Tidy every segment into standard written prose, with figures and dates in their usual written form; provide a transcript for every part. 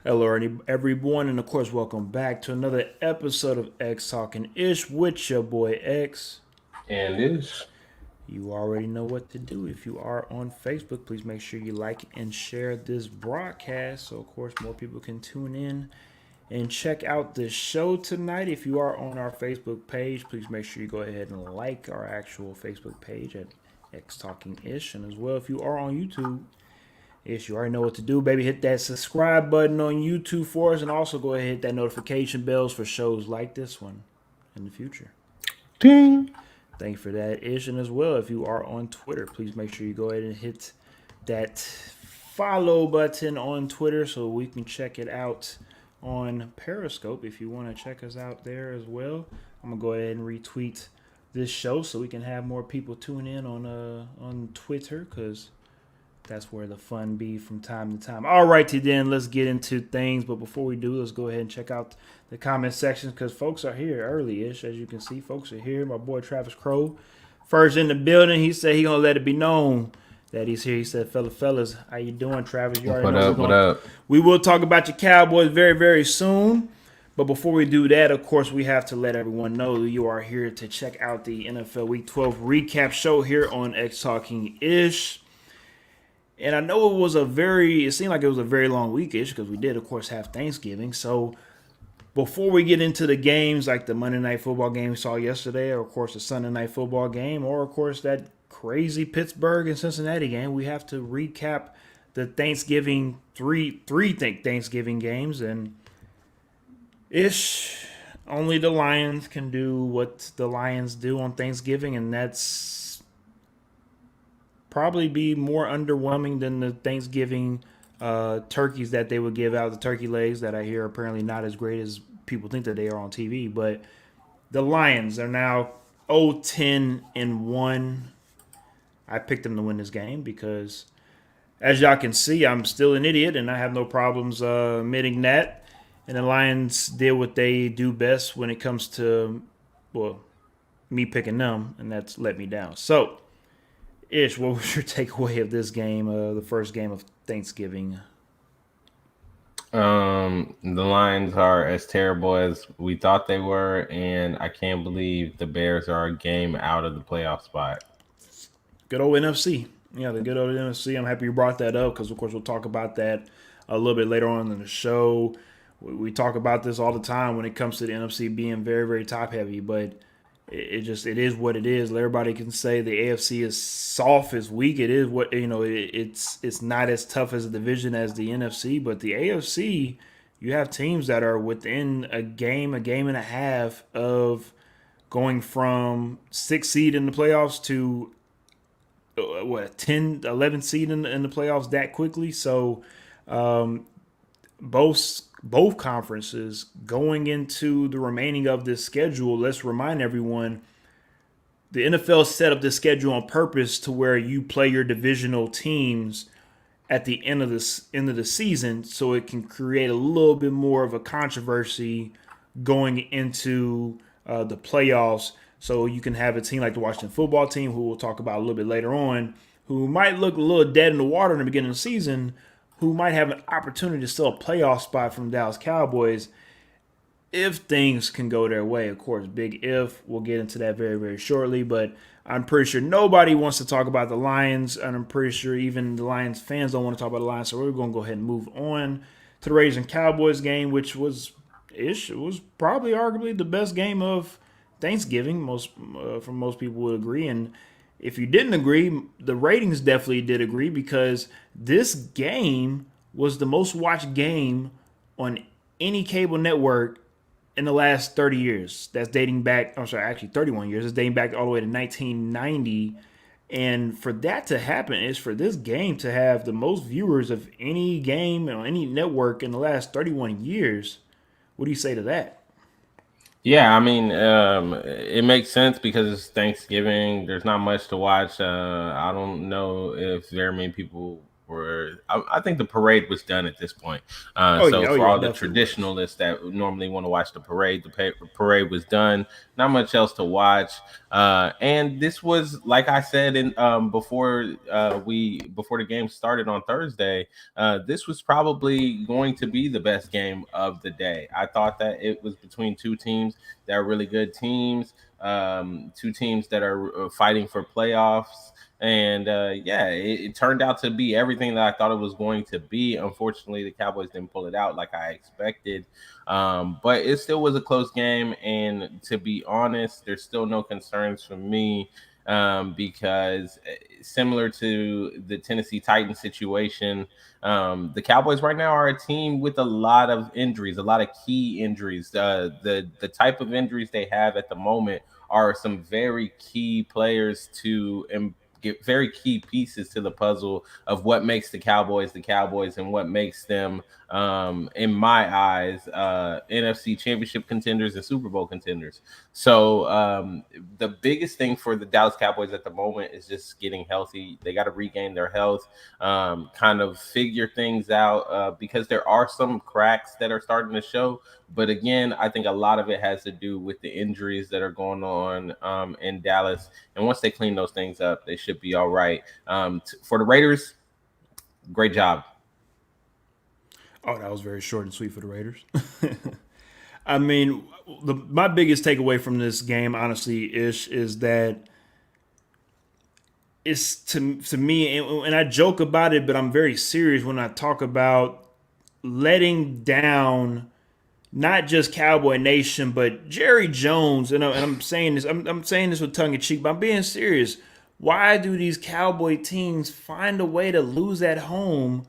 Hello, everyone, and of course, welcome back to another episode of X Talking Ish with your boy X. And this, You already know what to do. If you are on Facebook, please make sure you like and share this broadcast so, of course, more people can tune in and check out the show tonight. If you are on our Facebook page, please make sure you go ahead and like our actual Facebook page at X Talking Ish. And as well, if you are on YouTube, yes, you already know what to do, baby. Hit that subscribe button on YouTube for us, and also go ahead and hit that notification bells for shows like this one in the future. ding. Thank you for that, Ish. And as well, if you are on Twitter, please make sure you go ahead and hit that follow button on Twitter so we can check it out on Periscope if you want to check us out there as well. I'm gonna go ahead and retweet this show so we can have more people tune in on Twitter because that's where the fun be from time to time. All righty then, let's get into things. But before we do, let's go ahead and check out the comment section because folks are here early-ish. As you can see, folks are here. My boy Travis Crow, first in the building. He said he gonna let it be known that he's here. He said, fellas, how you doing, Travis? You already What know up? What up? we will talk about your Cowboys very, very soon. But before we do that, of course, we have to let everyone know that you are here to check out the NFL Week 12 recap show here on X Talking Ish. And I know it seemed like it was a very long weekish because we did, of course, have Thanksgiving. So before we get into the games, like the Monday Night Football game we saw yesterday, or of course the Sunday Night Football game, or of course that crazy Pittsburgh and Cincinnati game, we have to recap the Thanksgiving three Thanksgiving games, and ish only the Lions can do what the Lions do on Thanksgiving, and that's probably be more underwhelming than the Thanksgiving turkeys that they would give out, the turkey legs that I hear are apparently not as great as people think that they are on TV. But the Lions are now 0-10-1. I picked them to win this game because, as y'all can see, I'm still an idiot and I have no problems admitting that. And the Lions did what they do best when it comes to, well, me picking them, and that's let me down. So, Ish, what was your takeaway of this game, the first game of Thanksgiving? The Lions are as terrible as we thought they were, and I can't believe the Bears are a game out of the playoff spot. Good old NFC. Yeah, the good old NFC. I'm happy you brought that up because, of course, we'll talk about that a little bit later on in the show. We talk about this all the time when it comes to the NFC being very, very top heavy, but it is what it is. Everybody can say the AFC is soft, is weak. It is what it's not as tough as a division as the NFC, but the AFC, you have teams that are within a game and a half of going from 6th seed in the playoffs to what 10, 11 seed in the playoffs that quickly. So both conferences going into the remaining of this schedule. Let's remind everyone the NFL set up this schedule on purpose to where you play your divisional teams at the end of the season, so it can create a little bit more of a controversy going into the playoffs. So you can have a team like the Washington football team, who we'll talk about a little bit later on, who might look a little dead in the water in the beginning of the season, who might have an opportunity to steal a playoff spot from the Dallas Cowboys if things can go their way. Of course, big if. We'll get into that very, very shortly. But I'm pretty sure nobody wants to talk about the Lions, and I'm pretty sure even the Lions fans don't want to talk about the Lions. So we're going to go ahead and move on to the Raiders and Cowboys game, which was ish. It was probably arguably the best game of Thanksgiving. From most people would agree, and if you didn't agree, the ratings definitely did agree because this game was the most watched game on any cable network in the last 30 years. That's dating back, I'm sorry, actually 31 years. It's dating back all the way to 1990. And for that to happen is for this game to have the most viewers of any game on any network in the last 31 years. What do you say to that? Yeah, I mean, it makes sense because it's Thanksgiving. There's not much to watch. I don't know if very many people I think the parade was done at this point. So Oh for yeah, all the definitely was. traditionalists that normally want to watch the parade, parade was done. Not much else to watch. And this was, like I said, in before the game started on Thursday, this was probably going to be the best game of the day. I thought that it was between two teams that are really good teams, two teams that are fighting for playoffs. And yeah, it turned out to be everything that I thought it was going to be. Unfortunately, the Cowboys didn't pull it out like I expected. But it still was a close game. And to be honest, there's still no concerns for me because similar to the Tennessee Titans situation, the Cowboys right now are a team with a lot of injuries, a lot of key injuries. The type of injuries they have at the moment are some very key players to get very key pieces to the puzzle of what makes the Cowboys and what makes them, in my eyes, NFC Championship contenders and Super Bowl contenders. So the biggest thing for the Dallas Cowboys at the moment is just getting healthy. They got to regain their health, kind of figure things out because there are some cracks that are starting to show. But again, I think a lot of it has to do with the injuries that are going on in Dallas. And once they clean those things up, they should be all right. For the Raiders, great job. Oh, that was very short and sweet for the Raiders. I mean, my biggest takeaway from this game, honestly, is that it's to me, and I joke about it, but I'm very serious when I talk about letting down not just Cowboy Nation, but Jerry Jones. And I'm saying this, I'm saying this with tongue in cheek, but I'm being serious. Why do these Cowboy teams find a way to lose at home?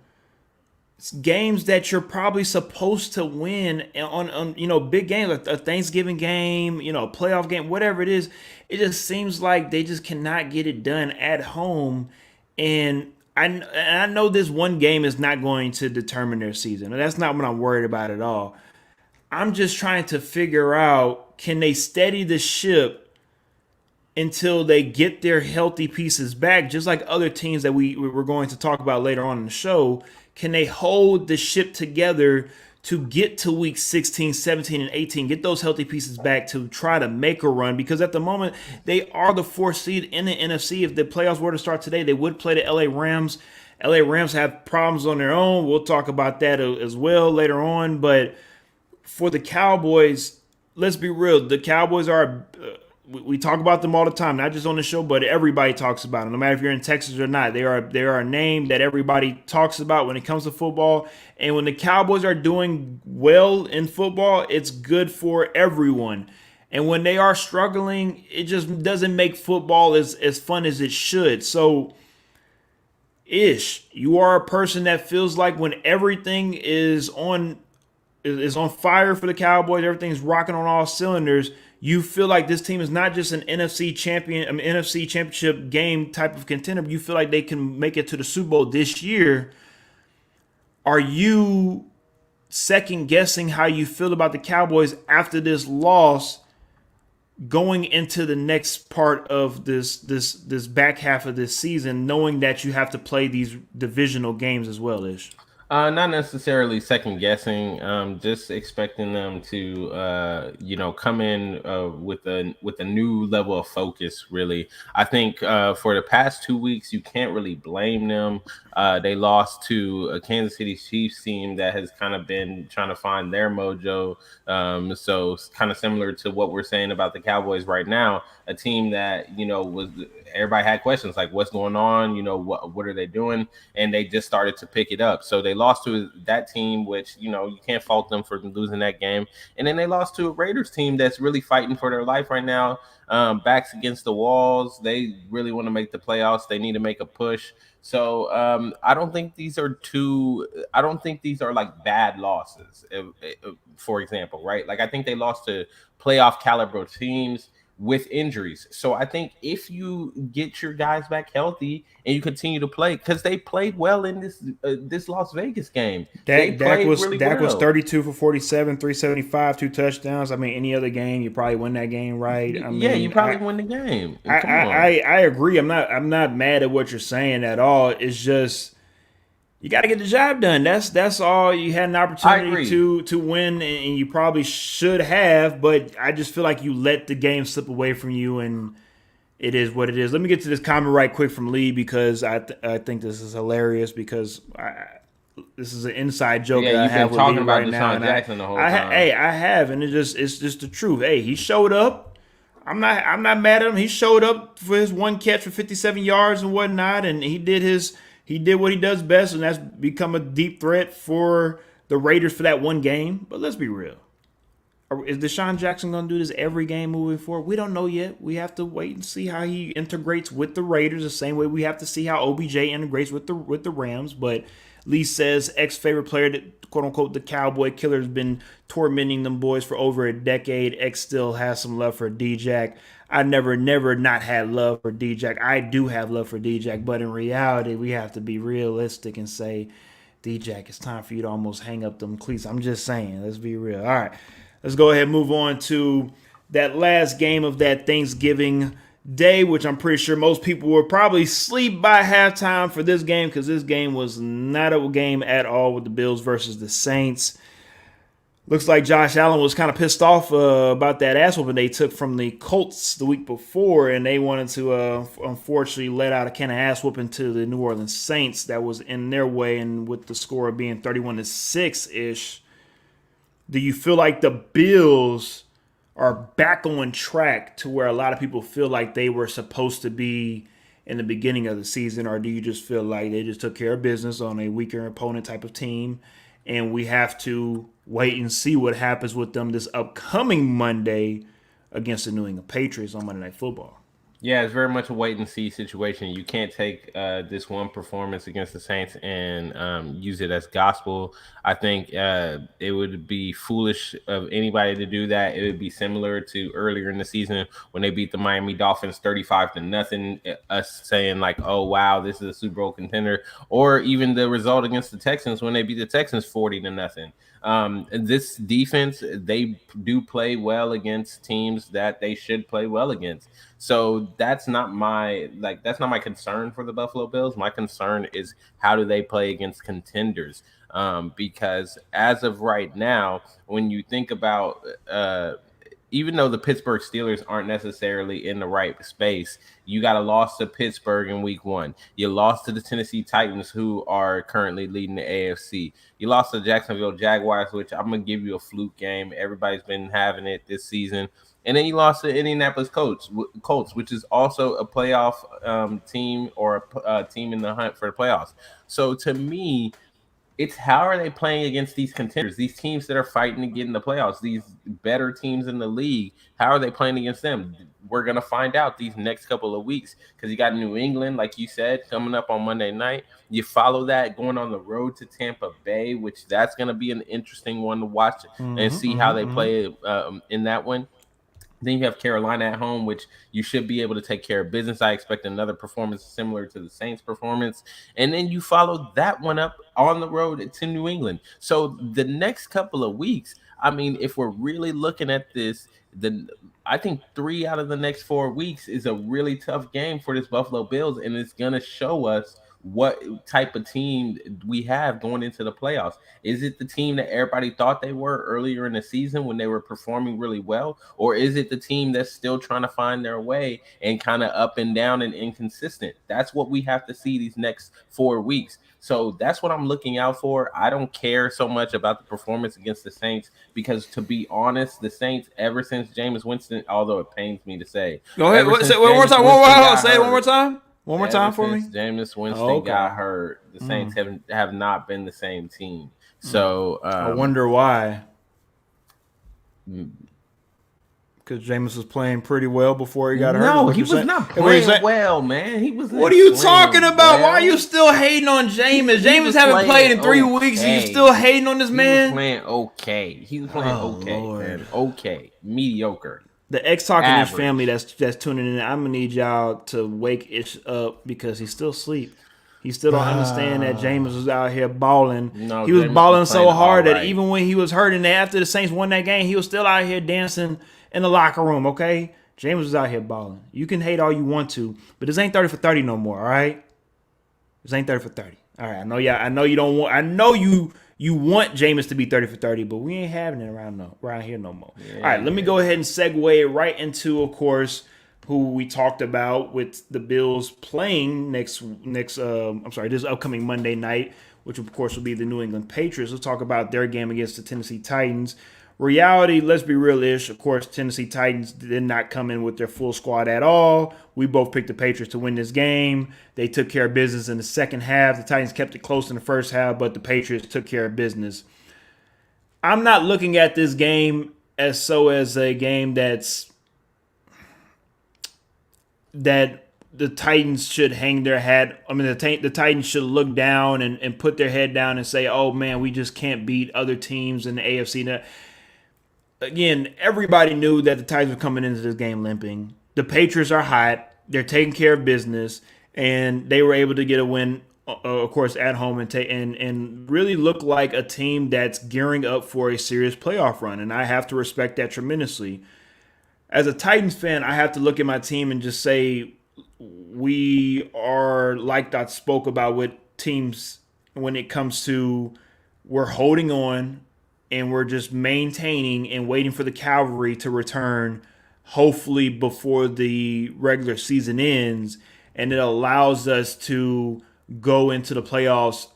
It's games that you're probably supposed to win on big games, like a Thanksgiving game, a playoff game, whatever it is. It just seems like they just cannot get it done at home, and I know this one game is not going to determine their season. And that's not what I'm worried about at all. I'm just trying to figure out, can they steady the ship until they get their healthy pieces back, just like other teams that we're going to talk about later on in the show. Can they hold the ship together to get to week 16, 17, and 18, get those healthy pieces back to try to make a run? Because at the moment, they are the fourth seed in the NFC. If the playoffs were to start today, they would play the LA Rams. LA Rams have problems on their own. We'll talk about that as well later on. But for the Cowboys, let's be real. The Cowboys are, we talk about them all the time, not just on the show, but everybody talks about them. No matter if you're in Texas or not, they are a name that everybody talks about when it comes to football. And when the Cowboys are doing well in football, it's good for everyone. And when they are struggling, it just doesn't make football as fun as it should. So, you are a person that feels like when everything is on fire for the Cowboys, everything's rocking on all cylinders, you feel like this team is not just an NFC championship game type of contender, but you feel like they can make it to the Super Bowl this year. Are you second guessing how you feel about the Cowboys after this loss going into the next part of this back half of this season, knowing that you have to play these divisional games as well, Ish? Not necessarily second guessing. Just expecting them to, come in with a new level of focus. Really, I think for the past 2 weeks, you can't really blame them. They lost to a Kansas City Chiefs team that has kind of been trying to find their mojo. So it's kind of similar to what we're saying about the Cowboys right now. A team that was everybody had questions like, what's going on? What are they doing? And they just started to pick it up. So they lost to that team, which you can't fault them for losing that game. And then they lost to a Raiders team that's really fighting for their life right now. Backs against the walls. They really want to make the playoffs. They need to make a push. So I don't think these are like bad losses. For example, right? Like I think they lost to playoff caliber teams with injuries. So I think if you get your guys back healthy and you continue to play, because they played well in this Las Vegas game. Dak was 32 for 47, 375, 2 touchdowns. I mean, any other game, you probably win that game, right? I mean, you probably win the game. I agree. I'm not mad at what you're saying at all. It's just You got to get the job done. That's all. You had an I opportunity agree. to win, and you probably should have. But I just feel like you let the game slip away from you, and it is what it is. Let me get to this comment right quick from Lee because I think this is hilarious because this is an inside joke Yeah, that I you've been have with Lee talking about right now, Deshaun and Jackson the whole time. hey, I have, and it's just the truth. Hey, he showed up. I'm not mad at him. He showed up for his one catch for 57 yards and whatnot, and he did what he does best, and that's become a deep threat for the Raiders for that one game. But let's be real. Is Deshaun Jackson going to do this every game moving forward? We don't know yet. We have to wait and see how he integrates with the Raiders. The same way we have to see how OBJ integrates with the Rams. But Lee says ex favorite player, that, quote unquote, the Cowboy Killer has been tormenting them boys for over a decade. X still has some love for D-Jack. I never not had love for D-Jack. I do have love for D-Jack, but in reality, we have to be realistic and say, D-Jack, it's time for you to almost hang up them cleats. I'm just saying. Let's be real. All right. Let's go ahead and move on to that last game of that Thanksgiving day, which I'm pretty sure most people were probably asleep by halftime for this game because this game was not a game at all with the Bills versus the Saints. Looks like Josh Allen was kind of pissed off about that ass whooping they took from the Colts the week before, and they wanted to unfortunately let out a kind of ass whooping to the New Orleans Saints that was in their way, and with the score being 31-6 ish. Do you feel like the Bills are back on track to where a lot of people feel like they were supposed to be in the beginning of the season, or do you just feel like they just took care of business on a weaker opponent type of team, and we have to wait and see what happens with them this upcoming Monday against the New England Patriots on Monday Night Football? Yeah, it's very much a wait and see situation. You can't take this one performance against the Saints and use it as gospel. I think it would be foolish of anybody to do that. It would be similar to earlier in the season when they beat the Miami Dolphins 35-0. Us saying like, "Oh wow, this is a Super Bowl contender," or even the result against the Texans when they beat the Texans 40-0. This defense, they do play well against teams that they should play well against. So that's not my concern for the Buffalo Bills. My concern is how do they play against contenders? Because as of right now, when you think about even though the Pittsburgh Steelers aren't necessarily in the right space, you got a loss to Pittsburgh in week one. You lost to the Tennessee Titans, who are currently leading the AFC. You lost to the Jacksonville Jaguars, which I'm going to give you a fluke game. Everybody's been having it this season. And then you lost to Indianapolis Colts, which is also a playoff team or a team in the hunt for the playoffs. So to me, it's how are they playing against these contenders, these teams that are fighting to get in the playoffs, these better teams in the league? How are they playing against them? We're going to find out these next couple of weeks because you got New England, like you said, coming up on Monday night. You follow that going on the road to Tampa Bay, which that's going to be an interesting one to watch and see how they play in that one. Then you have Carolina at home, which you should be able to take care of business. I expect another performance similar to the Saints performance. And then you follow that one up on the road to New England. So the next couple of weeks, I mean, if we're really looking at this, then I think 3 out of the next 4 weeks is a really tough game for this Buffalo Bills, and it's going to show us what type of team we have going into the playoffs. Is it the team that everybody thought they were earlier in the season when they were performing really well? Or is it the team that's still trying to find their way and kind of up and down and inconsistent? That's what we have to see these next 4 weeks. So that's what I'm looking out for. I don't care so much about the performance against the Saints because, to be honest, the Saints, ever since Jameis Winston, although it pains me to say, Go ahead. ever since Say it one more Jameis time. Winston got Say it one more hurt, time. One more ever time for me. since Jameis Oh, Winston got okay. hurt, the Saints have not been the same team. So I wonder why. Because Jameis was playing pretty well before he got hurt. no, What he you're was saying? not What you're playing saying? well, man. He was. What are you talking about? Why are you still hating on Jameis? He Jameis was haven't played in playing 3 weeks, and you okay. still hating on this He man? was playing okay. He was playing Oh, okay, Lord. man. Okay, mediocre. The X talking his Average. family that's tuning in. I'm gonna need y'all to wake Ish up because he's still asleep. He still don't understand that Jameis was out here balling. No, He was Jameis balling was so playing hard that alright. even when he was hurt and after the Saints won that game, he was still out here dancing in the locker room. Okay, Jameis was out here balling. You can hate all you want to, but this ain't 30 for 30 no more. All right, this ain't 30 for 30. All right, I know. Yeah, I know you don't want. I know you want Jameis to be 30 for 30, but we ain't having it around here no more. All right, let me Yeah. go ahead and segue right into, of course, who we talked about with the Bills playing next. I'm sorry, this upcoming Monday night, which of course will be the New England Patriots. Let's talk about their game against the Tennessee Titans. Reality, let's be real-ish. Of course, Tennessee Titans did not come in with their full squad at all. We both picked the Patriots to win this game. They took care of business in the second half. The Titans kept it close in the first half, but the Patriots took care of business. I'm not looking at this game as a game that the Titans should hang their hat. I mean, the Titans should look down and put their head down and say, "Oh man, we just can't beat other teams in the AFC." Now, again, everybody knew that the Titans were coming into this game limping. The Patriots are hot. They're taking care of business, and they were able to get a win, of course, at home and really look like a team that's gearing up for a serious playoff run. And I have to respect that tremendously. As a Titans fan, I have to look at my team and just say we are like I spoke about with teams when it comes to we're holding on and we're just maintaining and waiting for the cavalry to return, hopefully before the regular season ends, and it allows us to go into the playoffs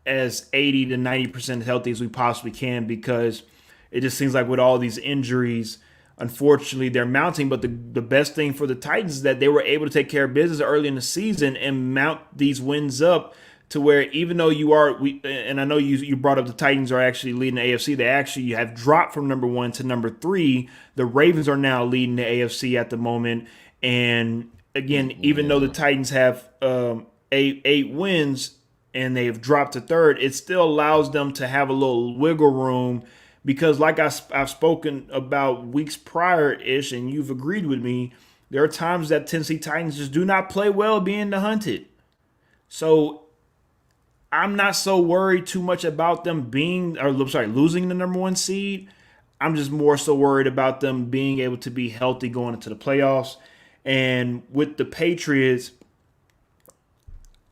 as 80 to 90% healthy as we possibly can, because it just seems like with all these injuries, unfortunately, they're mounting. But the best thing for the Titans is that they were able to take care of business early in the season and mount these wins up to where even though and I know you brought up the Titans are actually leading the AFC, they actually have dropped from number 1 to number 3. The Ravens are now leading the AFC at the moment. And again, even though the Titans have eight wins and they've dropped to third, it still allows them to have a little wiggle room because like I've spoken about weeks prior-ish, and you've agreed with me, there are times that Tennessee Titans just do not play well being the hunted. So I'm not so worried too much about them losing the number 1 seed. I'm just more so worried about them being able to be healthy going into the playoffs. And with the Patriots,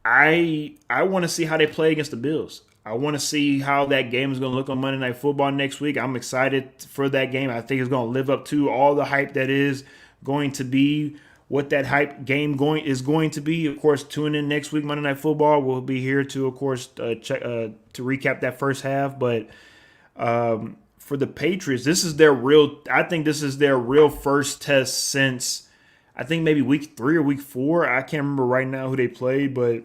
I want to see how they play against the Bills. I want to see how that game is going to look on Monday Night Football next week. I'm excited for that game. I think it's going to live up to all the hype that is going to be what that hype game is going to be. Of course, tune in next week, Monday Night Football. We'll be here to, of course, check to recap that first half. But for the Patriots, I think this is their real first test since I think maybe week 3 or week 4. I can't remember right now who they played, but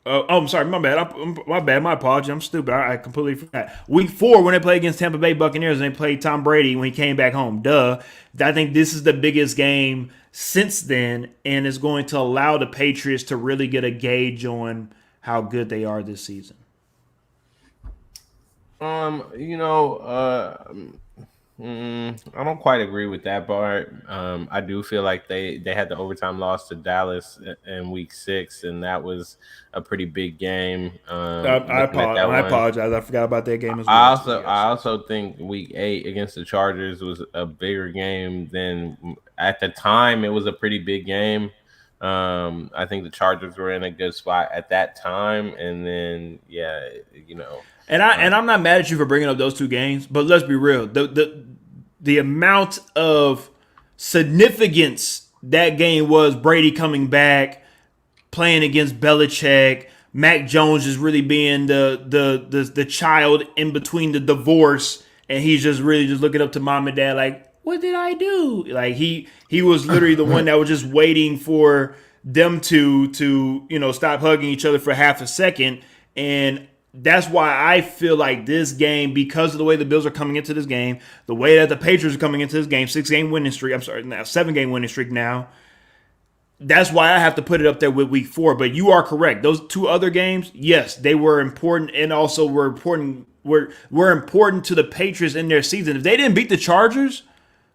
I'm sorry, my bad. My bad. My apology. I'm stupid. I completely forgot. Week 4 when they played against Tampa Bay Buccaneers and they played Tom Brady when he came back home. Duh. I think this is the biggest game since then, and is going to allow the Patriots to really get a gauge on how good they are this season. I don't quite agree with that part. I do feel like they had the overtime loss to Dallas in week 6, and that was a pretty big game. I apologize. I forgot about that game as well. I also think week 8 against the Chargers was a bigger game than at the time. It was a pretty big game. I think the Chargers were in a good spot at that time, and then And I'm not mad at you for bringing up those 2 games, but let's be real. The amount of significance that game was, Brady coming back, playing against Belichick, Mac Jones just really being the child in between the divorce, and he's just really just looking up to mom and dad like, what did I do? Like he was literally the one that was just waiting for them to stop hugging each other for half a second. And that's why I feel like this game, because of the way the Bills are coming into this game, the way that the Patriots are coming into this game, 7-game winning streak now. That's why I have to put it up there with week 4. But you are correct. Those 2 other games, yes, they were important, and also were important to the Patriots in their season. If they didn't beat the Chargers,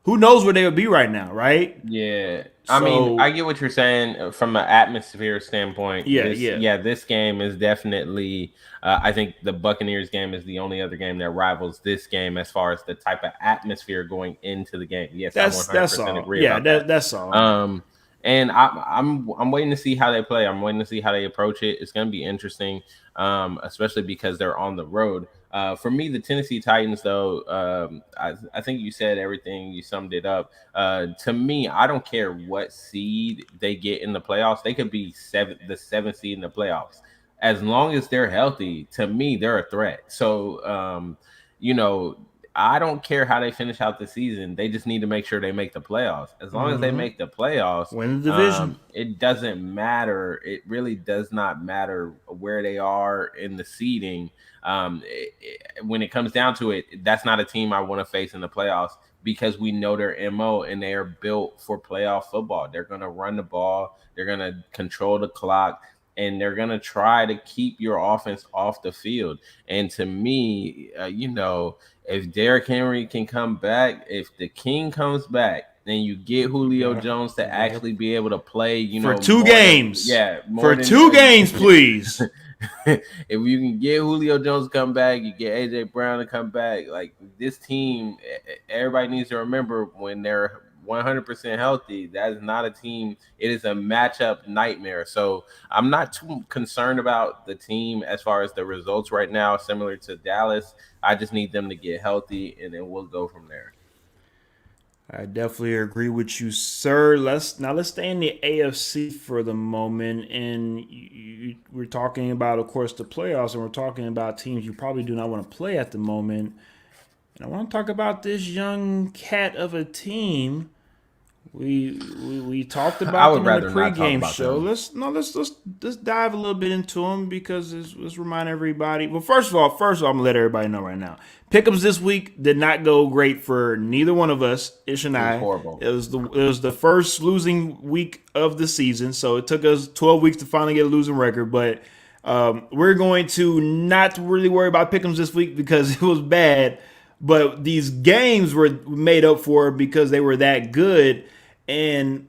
who knows where they would be right now, right? Yeah. I mean, I get what you're saying from an atmosphere standpoint. This game is definitely I think the Buccaneers game is the only other game that rivals this game as far as the type of atmosphere going into the game. Yes, I 100% agree about that. That's all. And I'm waiting to see how they play. I'm waiting to see how they approach it. It's going to be interesting, especially because they're on the road. For me, the Tennessee Titans, though, I think you said everything. You summed it up. To me, I don't care what seed they get in the playoffs. They could be the seventh seed in the playoffs. As long as they're healthy, to me, they're a threat. So, you know, I don't care how they finish out the season. They just need to make sure they make the playoffs. As long as they make the playoffs, Win the division. it doesn't matter. It really does not matter where they are in the seeding. When it comes down to it, that's not a team I want to face in the playoffs because we know their MO and they are built for playoff football. They're going to run the ball, they're going to control the clock, and they're going to try to keep your offense off the field. And to me, if Derrick Henry can come back, if the King comes back, and you get Julio Jones to actually be able to play, for 2 games. For 2 games, please. If you can get Julio Jones to come back, you get AJ Brown to come back. Like this team, everybody needs to remember when they're 100% healthy, that is not a team. It is a matchup nightmare. So I'm not too concerned about the team as far as the results right now, similar to Dallas. I just need them to get healthy, and then we'll go from there. I definitely agree with you, sir. Let's stay in the AFC for the moment, and we're talking about, of course, the playoffs, and we're talking about teams you probably do not want to play at the moment. And I want to talk about this young cat of a team. We talked about them in the pregame show. Let's dive a little bit into them because let's remind everybody. Well, first of all, I'm gonna let everybody know right now. Pick'ems this week did not go great for neither one of us, Ish and I. Horrible. It was the first losing week of the season, so it took us 12 weeks to finally get a losing record. But we're going to not really worry about Pick'ems this week because it was bad. But these games were made up for because they were that good. And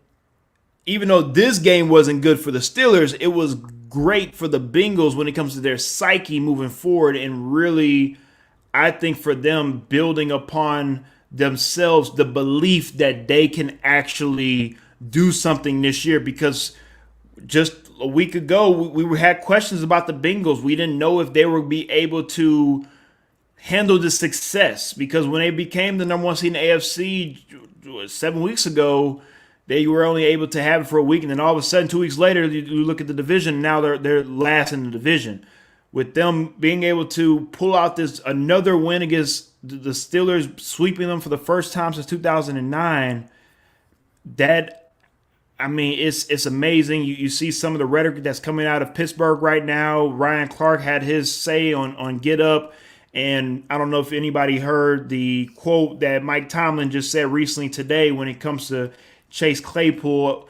even though this game wasn't good for the Steelers, it was great for the Bengals when it comes to their psyche moving forward. And really, I think for them building upon themselves the belief that they can actually do something this year. Because just a week ago, we had questions about the Bengals. We didn't know if they would be able to handle the success, because when they became the number 1 seed in the AFC 7 weeks ago, they were only able to have it for a week, and then all of a sudden 2 weeks later you look at the division, now they're last in the division. With them being able to pull out this another win against the Steelers, sweeping them for the first time since 2009, it's amazing. You see some of the rhetoric that's coming out of Pittsburgh right now. Ryan Clark had his say on Get Up. And I don't know if anybody heard the quote that Mike Tomlin just said recently today when it comes to Chase Claypool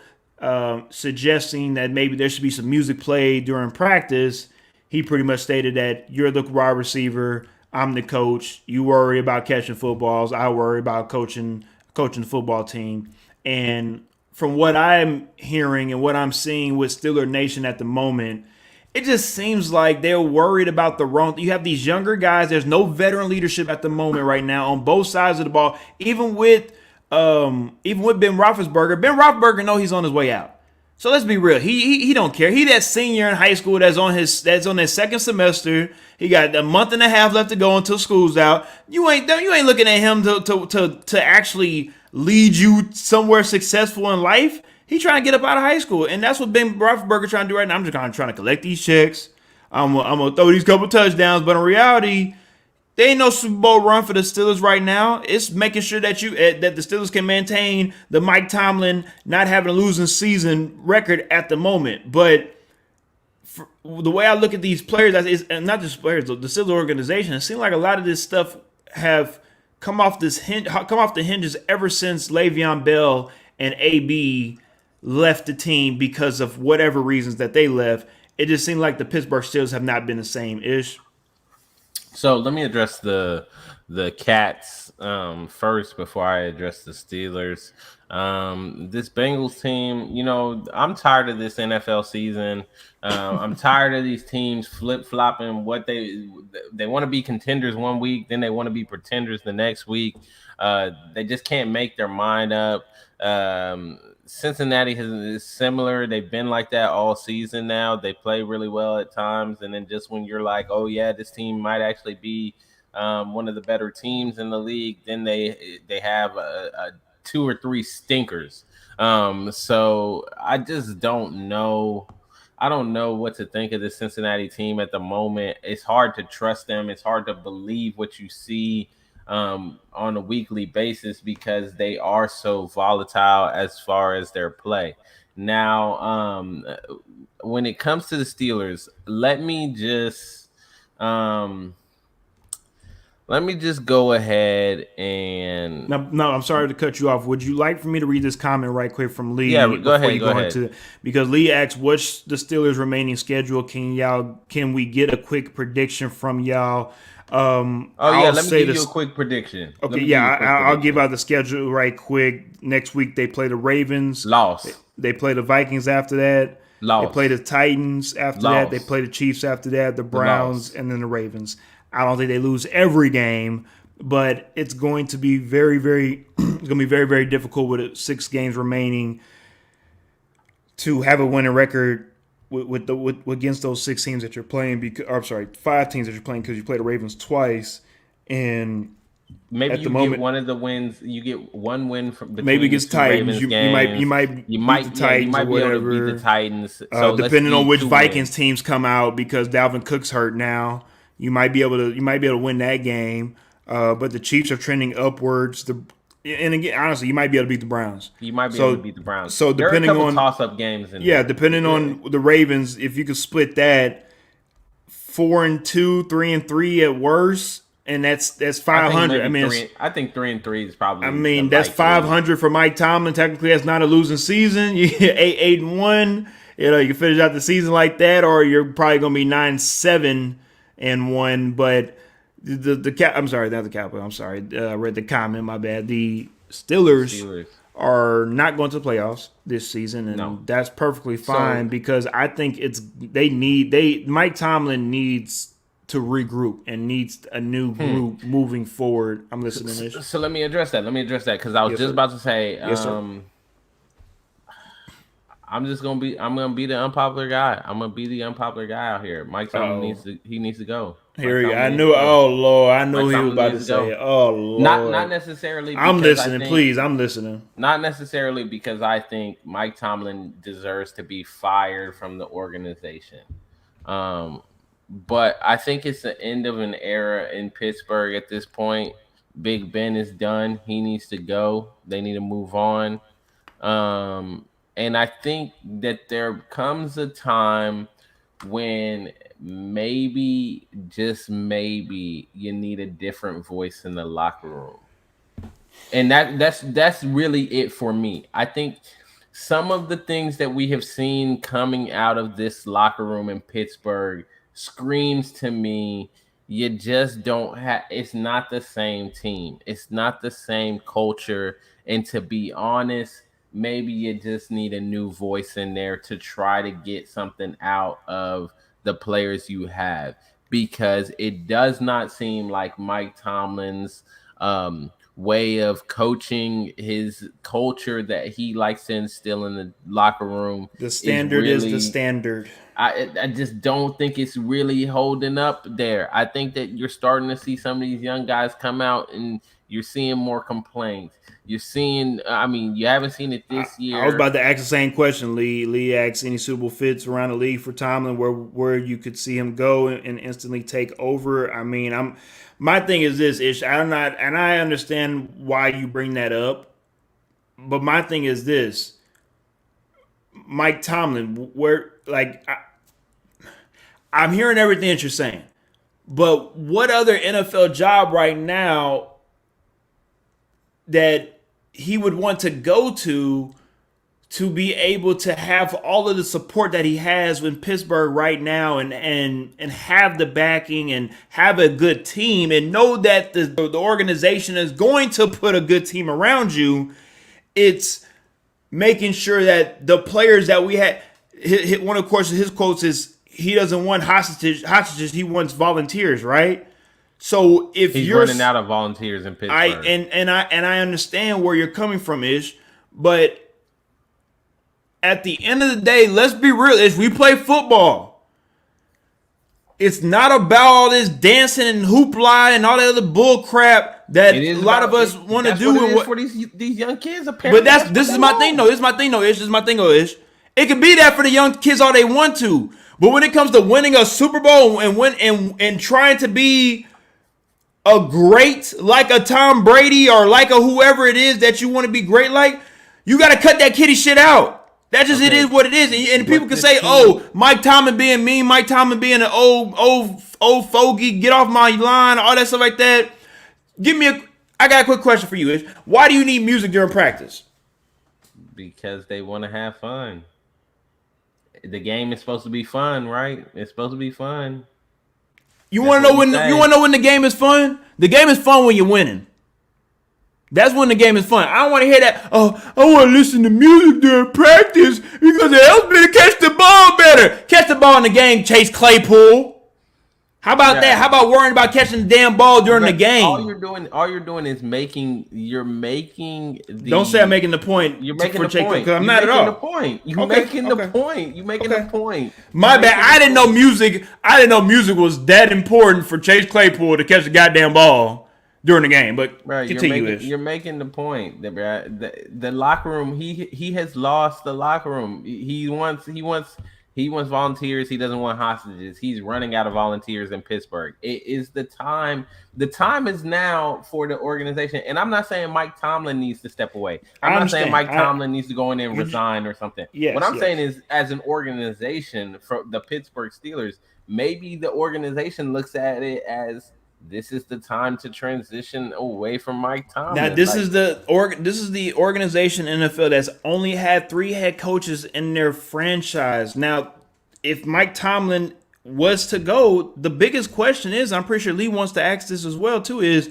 suggesting that maybe there should be some music played during practice. He pretty much stated that you're the wide receiver, I'm the coach. You worry about catching footballs, I worry about coaching the football team. And from what I'm hearing and what I'm seeing with Steeler Nation at the moment, it just seems like they're worried about the wrong. You have these younger guys. There's no veteran leadership at the moment right now on both sides of the ball. Even with Ben Roethlisberger. Ben Roethlisberger knows he's on his way out. So let's be real. He don't care. He that senior in high school that's on his second semester. He got a month and a half left to go until school's out. You ain't looking at him to actually lead you somewhere successful in life. He's trying to get up out of high school, and that's what Ben Roethlisberger trying to do right now. I'm just trying to collect these checks. I'm gonna throw these couple touchdowns, but in reality, there ain't no Super Bowl run for the Steelers right now. It's making sure that the Steelers can maintain the Mike Tomlin not having a losing season record at the moment. But the way I look at these players, and not just players, the Steelers organization, it seems like a lot of this stuff have come off the hinges ever since Le'Veon Bell and AB left the team because of whatever reasons that they left. It just seemed like the Pittsburgh Steelers have not been the same. Ish. So let me address the Cats first before I address the Steelers. This Bengals team, I'm tired of this NFL season. I'm tired of these teams flip flopping. What they want to be contenders one week, then they want to be pretenders the next week. They just can't make their mind up. Cincinnati is similar. They've been like that all season now. They play really well at times, and then just when you're like, oh yeah, this team might actually be one of the better teams in the league, then they have a 2 or 3 stinkers. So I just don't know. I don't know what to think of the Cincinnati team at the moment. It's hard to trust them. It's hard to believe what you see on a weekly basis because they are so volatile as far as their play. Now, when it comes to the Steelers, um, let me just go ahead and No, I'm sorry to cut you off. Would you like for me to read this comment right quick from Lee? Yeah, go ahead. Into because Lee asks, "What's the Steelers' remaining schedule? Can we get a quick prediction from y'all?" Let me give you a quick prediction. Okay, I'll give out the schedule right quick. Next week they play the Ravens. Loss. They play the Vikings after that. Loss. They play the Titans after that. They play the Chiefs after that. The Browns and then the Ravens. I don't think they lose every game, but it's going to be very, very, very difficult with 6 games remaining to have a winning record with against those 6 teams that you're playing. 5 teams that you're playing because you play the Ravens twice, and maybe at the moment, get one of the wins. You get one win from maybe against Titans. You might beat the Titans or whatever. Be able to beat the Titans. So depending on which Vikings teams come out, because Dalvin Cook's hurt now. You might be able to win that game, but the Chiefs are trending upwards. And again, honestly, you might be able to beat the Browns. You might be able to beat the Browns. So depending on toss-up games, depending on the Ravens, if you could split that 4-2, 3-3 at worst, and that's 500. I think 3-3 is probably. I mean, that's 500 for Mike Tomlin. Technically, that's not a losing season. You get 8-1. You can finish out the season like that, or you're probably going to be 9-7. And 1, but I'm sorry, not the Cowboys. I'm sorry, I read the comment. My bad. The Steelers are not going to the playoffs this season, and that's perfectly fine because I think Mike Tomlin needs to regroup and needs a new group moving forward. I'm listening to this. So let me address that. Because I was about to say, I'm gonna be the unpopular guy. I'm gonna be the unpopular guy out here. Mike Tomlin needs to go. I knew. Oh Lord, I knew he was about to say. Oh Lord, not necessarily. I'm listening, please. I'm listening. Not necessarily because I think Mike Tomlin deserves to be fired from the organization. But I think it's the end of an era in Pittsburgh at this point. Big Ben is done. He needs to go. They need to move on. And I think that there comes a time when maybe, just maybe, you need a different voice in the locker room. And that's really it for me. I think some of the things that we have seen coming out of this locker room in Pittsburgh screams to me, you just don't have, it's not the same team. It's not the same culture. And to be honest, maybe you just need a new voice in there to try to get something out of the players you have, because it does not seem like Mike Tomlin's way of coaching, his culture that he likes to instill in the locker room. The standard is the standard. I just don't think it's really holding up there. I think that you're starting to see some of these young guys come out and you're seeing more complaints. You're seeing, you haven't seen it this year. I was about to ask the same question, Lee. Lee asked any suitable fits around the league for Tomlin where you could see him go and instantly take over. My thing is this, Ish. I understand why you bring that up, but my thing is this: Mike Tomlin, I'm hearing everything that you're saying, but what other NFL job right now that he would want to go to be able to have all of the support that he has in Pittsburgh right now and have the backing and have a good team and know that the organization is going to put a good team around you It's making sure that the players that we had. One of course his quotes is he doesn't want hostages. He wants volunteers, right? So if He's you're running out of volunteers in I Pittsburgh. and I understand where you're coming from, Ish, but at the end of the day, let's be real. Is we play football. It's not about all this dancing and hoopla and all that other bull crap that a lot of us want to do. That's what these young kids apparently. But this is my thing though. This is my thing though. Ish. This is my thing though. Ish. It can be that for the young kids all they want to, but when it comes to winning a Super Bowl and trying to be a great like a Tom Brady or like a whoever it is that you want to be great like, you got to cut that kitty shit out. That just it is what it is. And people can say, "Oh, Mike Tomlin being mean, Mike Tomlin being an old fogey, get off my line, all that stuff like that." I got a quick question for you. Is why do you need music during practice? Because they want to have fun. The game is supposed to be fun, right? It's supposed to be fun. You want to know when the game is fun? The game is fun when you're winning. That's when the game is fun. I don't want to hear that. Oh, I want to listen to music during practice because it helps me to catch the ball better. Catch the ball in the game, Chase Claypool. How about that? How about worrying about catching the damn ball during the game? All you're doing is making. Don't say I'm making the point. You're making the point. I'm not at all. You're making the point. You're making the point. My bad. I didn't know music was that important for Chase Claypool to catch the goddamn ball during the game, but continue. You're making the point that the locker room. He has lost the locker room. He wants volunteers. He doesn't want hostages. He's running out of volunteers in Pittsburgh. It is the time. The time is now for the organization. And I'm not saying Mike Tomlin needs to step away. I'm not saying Mike Tomlin needs to go in and resign or something. What I'm saying is, as an organization for the Pittsburgh Steelers, maybe the organization looks at it as, this is the time to transition away from Mike Tomlin. Now, this is the organization NFL that's only had 3 head coaches in their franchise. Now, if Mike Tomlin was to go, the biggest question is, I'm pretty sure Lee wants to ask this as well too, is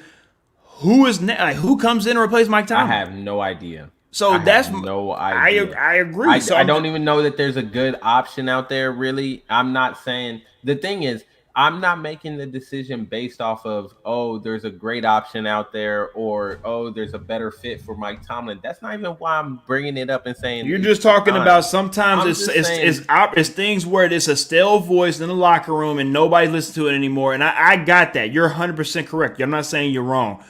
who comes in to replace Mike Tomlin? I have no idea. So that's no idea. I agree. I don't even know that there's a good option out there. Really, I'm not saying. The thing is, I'm not making the decision based off of, oh, there's a great option out there, or, oh, there's a better fit for Mike Tomlin. That's not even why I'm bringing it up and saying. You're just talking about sometimes it's things where it's a stale voice in the locker room and nobody listens to it anymore. And I got that. You're 100% correct. I'm not saying you're wrong.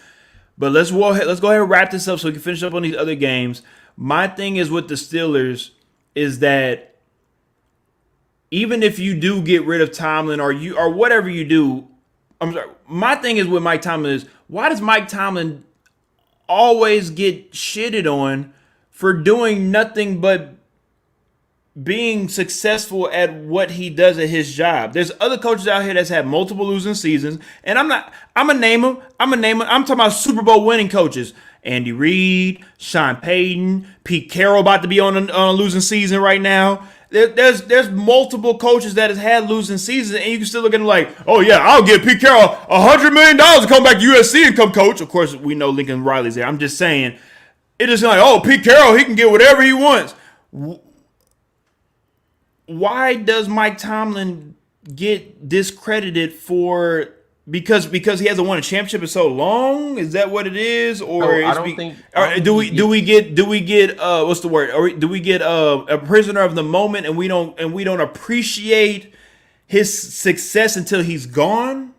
But let's go ahead and wrap this up so we can finish up on these other games. My thing is with the Steelers is that even if you do get rid of Tomlin or whatever you do, I'm sorry. My thing is with Mike Tomlin is, why does Mike Tomlin always get shitted on for doing nothing but being successful at what he does at his job? There's other coaches out here that's had multiple losing seasons, and I'm gonna name them. I'm talking about Super Bowl winning coaches. Andy Reid, Sean Payton, Pete Carroll about to be on a losing season right now. There's multiple coaches that has had losing seasons, and you can still look at them like, oh yeah, I'll give Pete Carroll $100 million to come back to USC and come coach. Of course, we know Lincoln Riley's there. I'm just saying, it is like, oh, Pete Carroll, he can get whatever he wants. Why does Mike Tomlin get discredited for? Because he hasn't won a championship in so long? Is that what it is? Or do we get what's the word? Or do we get a prisoner of the moment and we don't appreciate his success until he's gone?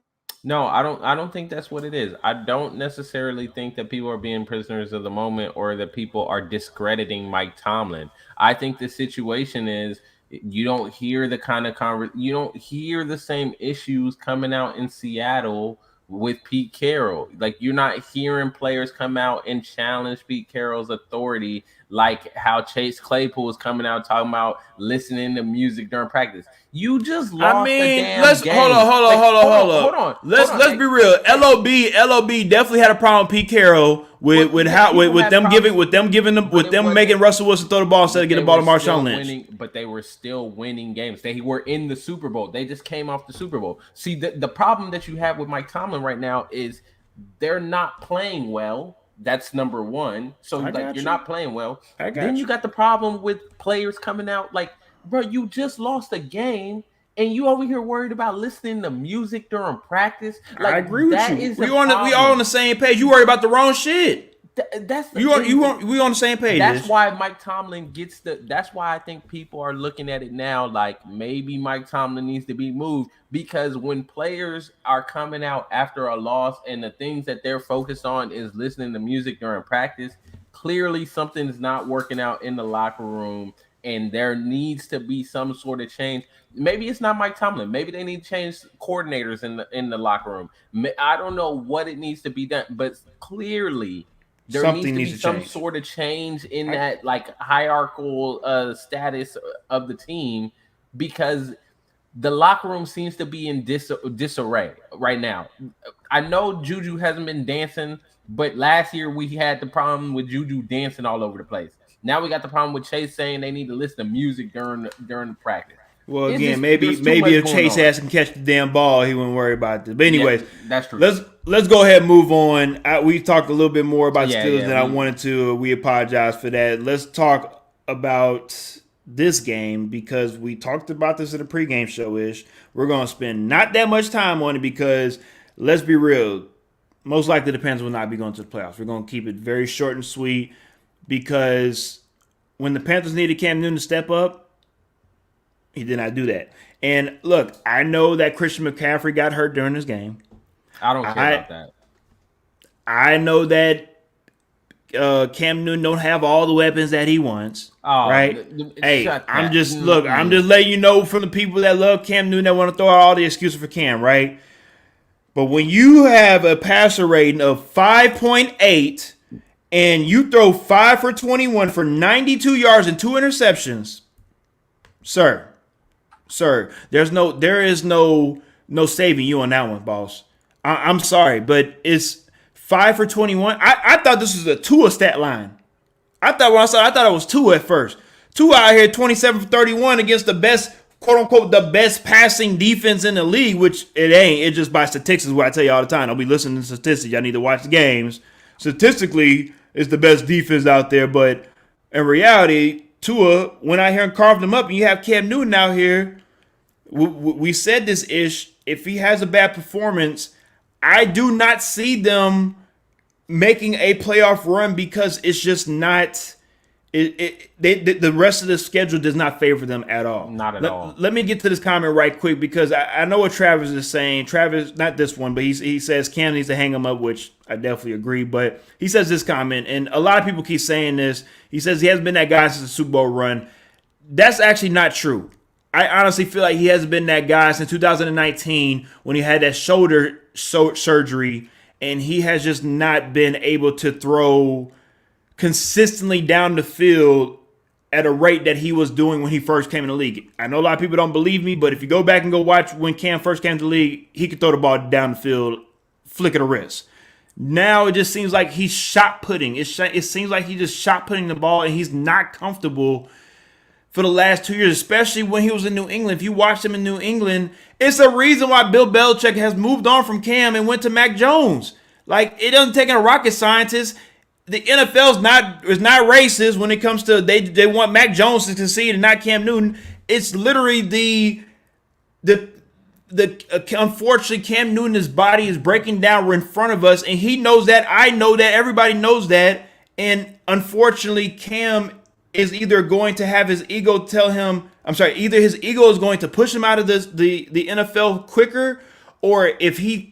No, I don't think that's what it is. I don't necessarily think that people are being prisoners of the moment or that people are discrediting Mike Tomlin. I think the situation is, you don't hear the kind of you don't hear the same issues coming out in Seattle with Pete Carroll. Like, you're not hearing players come out and challenge Pete Carroll's authority like how Chase Claypool is coming out talking about listening to music during practice. You just lost the damn game. Hold on. Let's be real. LOB definitely had a problem with Pete Carroll with them making Russell Wilson throw the ball instead of getting the ball to Marshawn Lynch. But they were still winning games. They were in the Super Bowl. They just came off the Super Bowl. See, the problem that you have with Mike Tomlin right now is they're not playing well. That's number one. So I like got you're you. not playing well. I Then got you you. got the problem with players coming out like, bro, you just lost a game and you over here worried about listening to music during practice. I Like agree with that you. is a We all on the problem. same page. You worry about the wrong shit. That's the, We on the same page. that's Ish. why Mike Tomlin gets the. That's why I think people are looking at it now like maybe Mike Tomlin needs to be moved because when players are coming out after a loss and the things that they're focused on is listening to music during practice, clearly something's not working out in the locker room, and there needs to be some sort of change. Maybe it's not Mike Tomlin. Maybe they need to change coordinators in the locker room. I don't know what it needs to be done, but clearly there needs Something to needs be to some change. sort of change in I, that like hierarchical status of the team because the locker room seems to be in disarray right now. I know Juju hasn't been dancing, but last year we had the problem with Juju dancing all over the place. Now we got the problem with Chase saying they need to listen to music during the practice. well, It's again, just maybe there's too much if going Chase on. Ass can catch the damn ball, he wouldn't worry about this. But Yeah, anyways, that's true. let's go ahead and move on. We talked a little bit more about Yeah, Steelers yeah, than I wanted to. We apologize for that. Let's talk about this game because we talked about this in the pregame show. Ish, we're gonna spend not that much time on it because let's be real. Most likely the Panthers will not be going to the playoffs. We're gonna keep it very short and sweet because when the Panthers needed Cam Newton to step up, he did not do that. And look, I know that Christian McCaffrey got hurt during this game. I don't care I about that. I know that Cam Newton don't have all the weapons that he wants. Oh, Right? Hey, shut I'm that. just look. I'm just letting you know from the people that love Cam Newton that want to throw out all the excuses for Cam, right? But when you have a passer rating of 5.8 and you throw 5 for 21 for 92 yards and 2 interceptions, sir, there is no saving you on that one, boss. I'm sorry, but it's 5 for 21. I thought this was a Tua stat line. I thought it was Tua at first. Tua out here 27 for 31 against the best, quote unquote, the best passing defense in the league, which it ain't. It's just by statistics, what I tell you all the time. Don't be listening to statistics. Y'all need to watch the games. Statistically, it's the best defense out there, but in reality, Tua went out here and carved them up, and you have Cam Newton out here. We said this ish. If he has a bad performance, I do not see them making a playoff run because it's just not. The rest of the schedule does not favor them at all. Not at all. Let me get to this comment right quick because I know what Travis is saying. Travis, not this one, but he says Cam needs to hang him up, which I definitely agree. But he says this comment, and a lot of people keep saying this. He says he hasn't been that guy since the Super Bowl run. That's actually not true. I honestly feel like he hasn't been that guy since 2019 when he had that shoulder surgery, and he has just not been able to throw consistently down the field at a rate that he was doing when he first came in the league. I know a lot of people don't believe me, but if you go back and go watch when Cam first came to the league, he could throw the ball down the field, flick of the wrist. Now it just seems like he's shot putting. It seems like he's just shot putting the ball, and he's not comfortable for the last 2 years, especially when he was in New England. If you watched him in New England, it's a reason why Bill Belichick has moved on from Cam and went to Mac Jones. Like, it doesn't take a rocket scientist. The NFL is not racist when it comes to they want Mac Jones to succeed and not Cam Newton. It's literally the unfortunately Cam Newton's body is breaking down in front of us, and he knows that. I know that. Everybody knows that. And unfortunately, Cam is either going to have his ego tell him, either his ego is going to push him out of the NFL quicker, or if he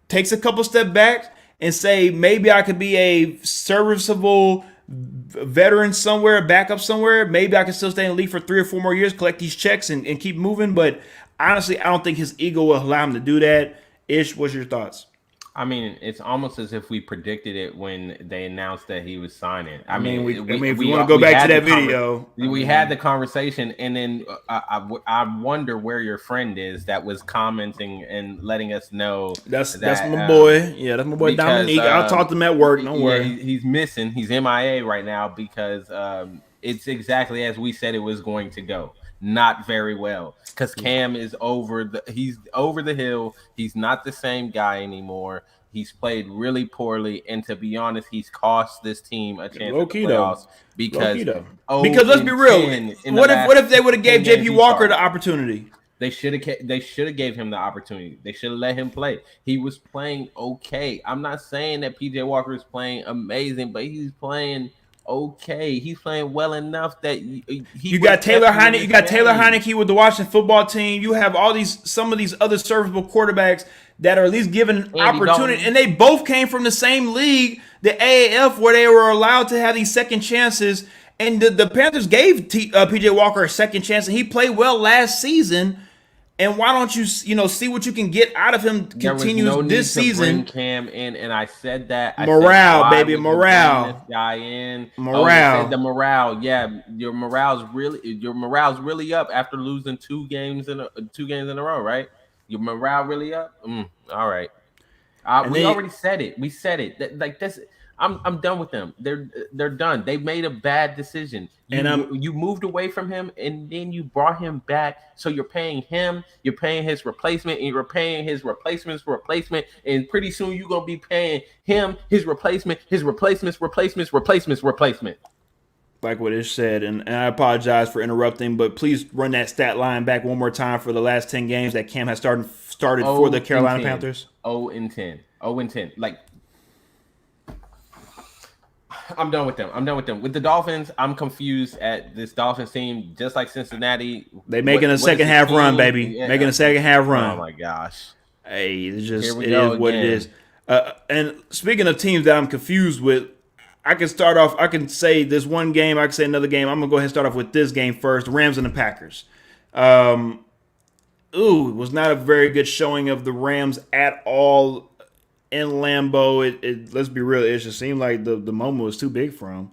takes a couple step back and say, maybe I could be a serviceable veteran somewhere, backup somewhere, maybe I can still stay in the league for 3 or 4 more years, collect these checks and keep moving. But honestly, I don't think his ego will allow him to do that. Ish, what's your thoughts? I mean, it's almost as if we predicted it when they announced that he was signing. I mean, if we want to go back to that video, we had the conversation, and then I wonder where your friend is that was commenting and letting us know. That's my boy. Yeah, that's my boy Dominique. I'll talk to him at work. Don't worry. He's missing. He's MIA right now because it's exactly as we said it was going to go. Not very well, because Cam is he's over the hill. He's not the same guy anymore. He's played really poorly, and to be honest, he's cost this team a chance Low at the key though. playoffs Low key because though. 0 Because let's be and real. 10 in the What if they would have last 10 gave games JP he Walker the started. opportunity? They should have gave him the opportunity. They should have let him play. He was playing okay. I'm not saying that PJ Walker is playing amazing, but he's playing okay. He's playing well enough that he You would got have Taylor kept him in Heineke. You this got Taylor game. Heineke with the Washington football team. You have some of these other serviceable quarterbacks that are at least given an Andy opportunity, Dalton. and they both came from the same league, the AAF, where they were allowed to have these second chances. And the Panthers gave PJ Walker a second chance, and he played well last season. And why don't you see what you can get out of him There was continues no need this to bring season? Cam in, and I said that. I Morale, said, why baby, would you bring this morale, guy in? Oh, you said the morale. morale. Yeah, your morale's really up after losing 2 games in a row, right? Your morale really up. All right. And We then already said it. We said it. Like this. I'm done with them. They're done. They made a bad decision. and You moved away from him, and then you brought him back. So you're paying him. You're paying his replacement, and you're paying his replacement's replacement. And pretty soon you're gonna be paying him his replacement, his replacement. like what Ish said, and I apologize for interrupting, but please run that stat line back one more time for the last 10 games that Cam has started for the 0 and Carolina 10. Panthers. 0 and 10. 0 and 10. Like, I'm done with them. With the Dolphins, I'm confused at this Dolphins team, just like Cincinnati. They making a What is second this half run, team? baby. Yeah. Making a second half Oh run. my gosh. Hey, it's Here just we it go is what it again. is. And speaking of teams that I'm confused with, I can start off. I can say this one game. I can say another game. I'm gonna go ahead and start off with this game first. The Rams and the Packers. It was not a very good showing of the Rams at all in Lambeau. Let's be real. It just seemed like the moment was too big for him.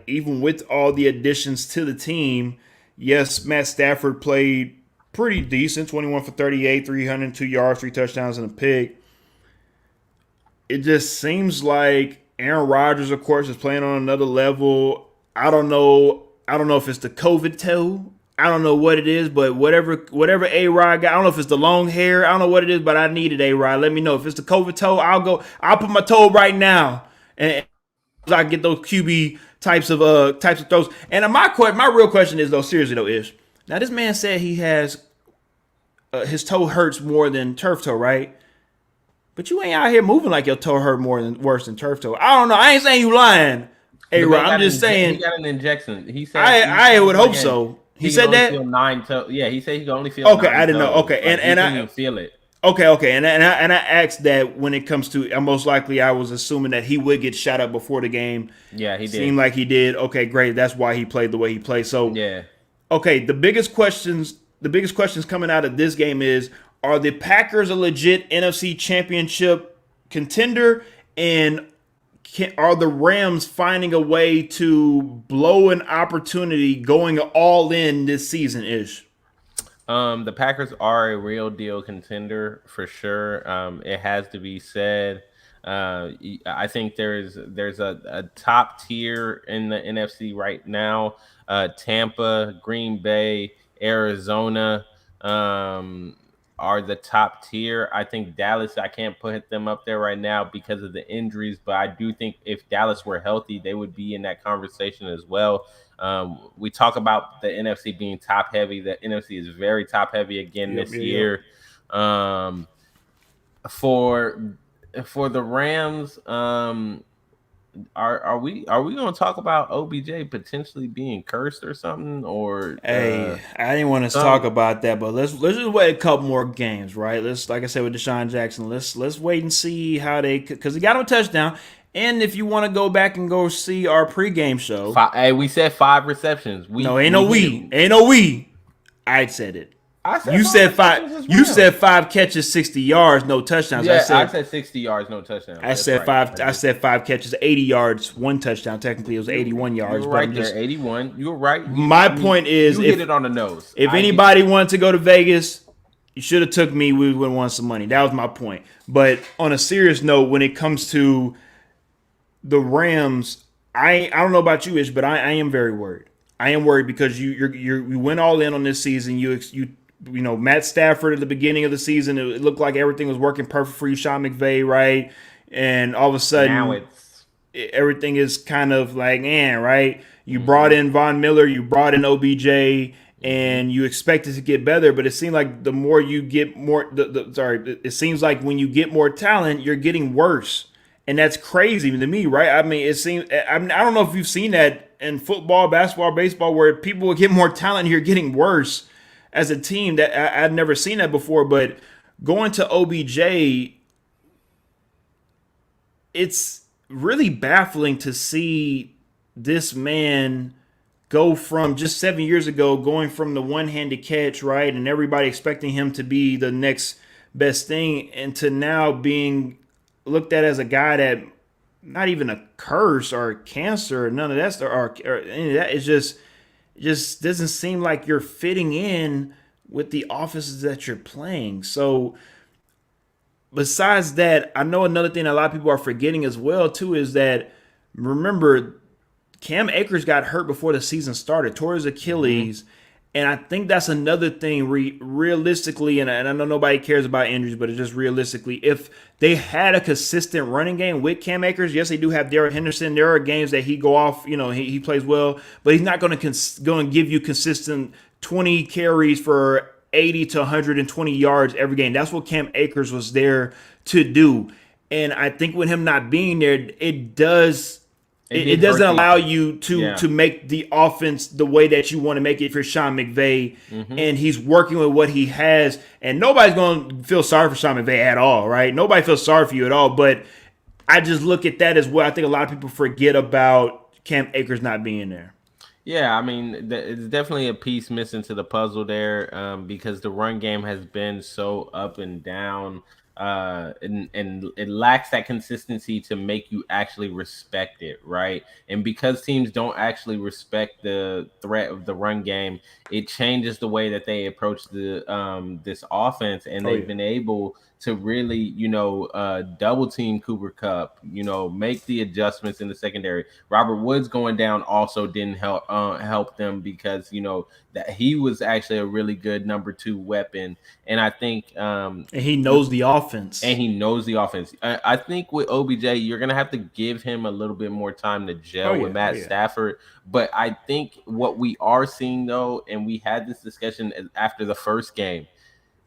Even with all the additions to the team, yes, Matt Stafford played pretty decent, 21 for 38, 302 yards, 3 touchdowns, and a pick. It just seems like Aaron Rodgers, of course, is playing on another level. I don't know. I don't know if it's the COVID toe. I don't know what it is, but whatever A-Rod got, I don't know if it's the long hair. I don't know what it is, but I needed A-Rod. Let me know if it's the COVID toe. I'll put my toe right now, and I can get those QB types of throws. And my real question is though, seriously though, is now this man said he has his toe hurts more than turf toe, right? But you ain't out here moving like your toe hurt worse than turf toe. I don't know. I ain't saying you lying, The A-Rod. man I'm got just saying. he got an injection. He said I would hope again, so. He can said only that. feel 9 toes. Yeah, he said he can only feel. Okay, 9 I didn't know. toes. Okay, Like, and he I couldn't even feel it. Okay, and I asked that when it comes to most likely I was assuming that he would get shot up before the game. Yeah, he did. Seemed like he did. Okay, great. That's why he played the way he played. So Yeah. okay, the biggest questions coming out of this game is: are the Packers a legit NFC Championship contender, and are the Rams finding a way to blow an opportunity going all in this season? Ish. The Packers are a real deal contender for sure. It has to be said. I think there's a top tier in the NFC right now. Tampa, Green Bay, Arizona are the top tier. I think Dallas, I can't put them up there right now because of the injuries, but I do think if Dallas were healthy, they would be in that conversation as well. We talk about the NFC being top heavy. The NFC is very top heavy again this year. For the Rams, are we going to talk about OBJ potentially being cursed or something? Or hey, I didn't want to talk about that, but let's just wait a couple more games, right? Like I said with Deshaun Jackson, let's wait and see how because he got him a touchdown. And if you want to go back and go see our pregame show, hey, we said 5 receptions. Ain't no we. I said it. You said 5. You said 5 catches, 60 yards, no touchdowns. Yeah, I said 60 yards, no touchdowns. I said 5. I said 5 catches, 80 yards, 1 touchdown. Technically, it was 81 yards. You were right there, 81. You were right. My point is, you hit it on the nose. If anybody wanted to go to Vegas, you should have took me. We would have won some money. That was my point. But on a serious note, when it comes to the Rams, I don't know about you, Ish, but I am very worried. I am worried because you went all in on this season. You Matt Stafford at the beginning of the season, it looked like everything was working perfect for you, Sean McVay, right? And all of a Now sudden, it's everything is kind of like, right? You brought hmm in Von Miller, you brought in OBJ, hmm and you expect it to get better, but it seems like the more you get more, it seems like when you get more talent, you're getting worse, and that's crazy to me, right? I mean, it seems. I don't know if you've seen that in football, basketball, baseball, where people will get more talent, you're getting worse as a team. That I've never seen that before, but going to OBJ, it's really baffling to see this man go from just 7 years ago, going from the one-handed catch, right, and everybody expecting him to be the next best thing, and to now being looked at as a guy that not even a curse or cancer, or none of that stuff, or any of that. It's just doesn't seem like you're fitting in with the offenses that you're playing. So besides that, I know another thing a lot of people are forgetting as well too is that, remember, Cam Akers got hurt before the season started, tore his hmm Achilles. And I think that's another thing realistically, and I know nobody cares about injuries, but it's just realistically, if they had a consistent running game with Cam Akers, yes, they do have Darrell Henderson. There are games that he go off, he plays well, but he's not going to give you consistent 20 carries for 80 to 120 yards every game. That's what Cam Akers was there to do. And I think with him not being there, it it did doesn't hurt the allow offense. you to Yeah. make the offense the way that you want to make it for Sean McVay, hmm and he's working with what he has, and nobody's going to feel sorry for Sean McVay at all, right? Nobody feels sorry for you at all, but I just look at that as well. I think a lot of people forget about Cam Akers not being there. Yeah, I mean, it's definitely a piece missing to the puzzle there, because the run game has been so up and down, and it lacks that consistency to make you actually respect it, right? And because teams don't actually respect the threat of the run game, it changes the way that they approach the this offense, and Oh they've yeah, been able to really, double team Cooper Cup, make the adjustments in the secondary. Robert Woods going down also didn't help them, because that he was actually a really good number two weapon, and I think and he with knows the offense. and he knows the offense. I think with OBJ, you're gonna have to give him a little bit more time to Oh gel with yeah, oh Matt yeah. Stafford. But I think what we are seeing though, and we had this discussion after the first game,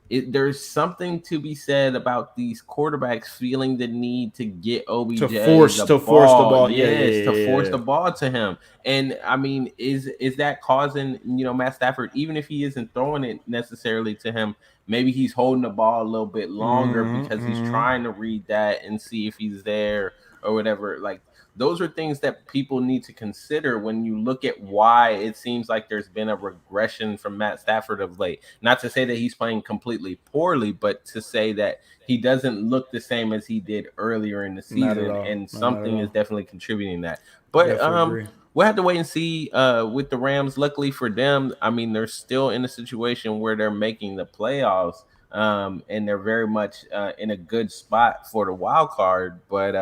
there's something to be said about these quarterbacks feeling the need to get To OBJ force the to force the ball. ball, yeah, Yes, yeah, to force yeah, the ball to him. And I mean, is that causing, Matt Stafford, even if he isn't throwing it necessarily to him, maybe he's holding the ball a little bit yeah. longer Mm-hmm, because he's mm-hmm. trying to read that and see if he's there or whatever. Like, those are things that people need to consider when you look at why it seems like there's been a regression from Matt Stafford of late. Not to say that he's playing completely poorly, but to say that he doesn't look the same as he did earlier in the Not at season, all. and No, not at something is all. definitely contributing that. I But definitely agree. we'll have to wait and see with the Rams. Luckily for them, I mean, they're still in a situation where they're making the playoffs. And they're very much in a good spot for the wild card, but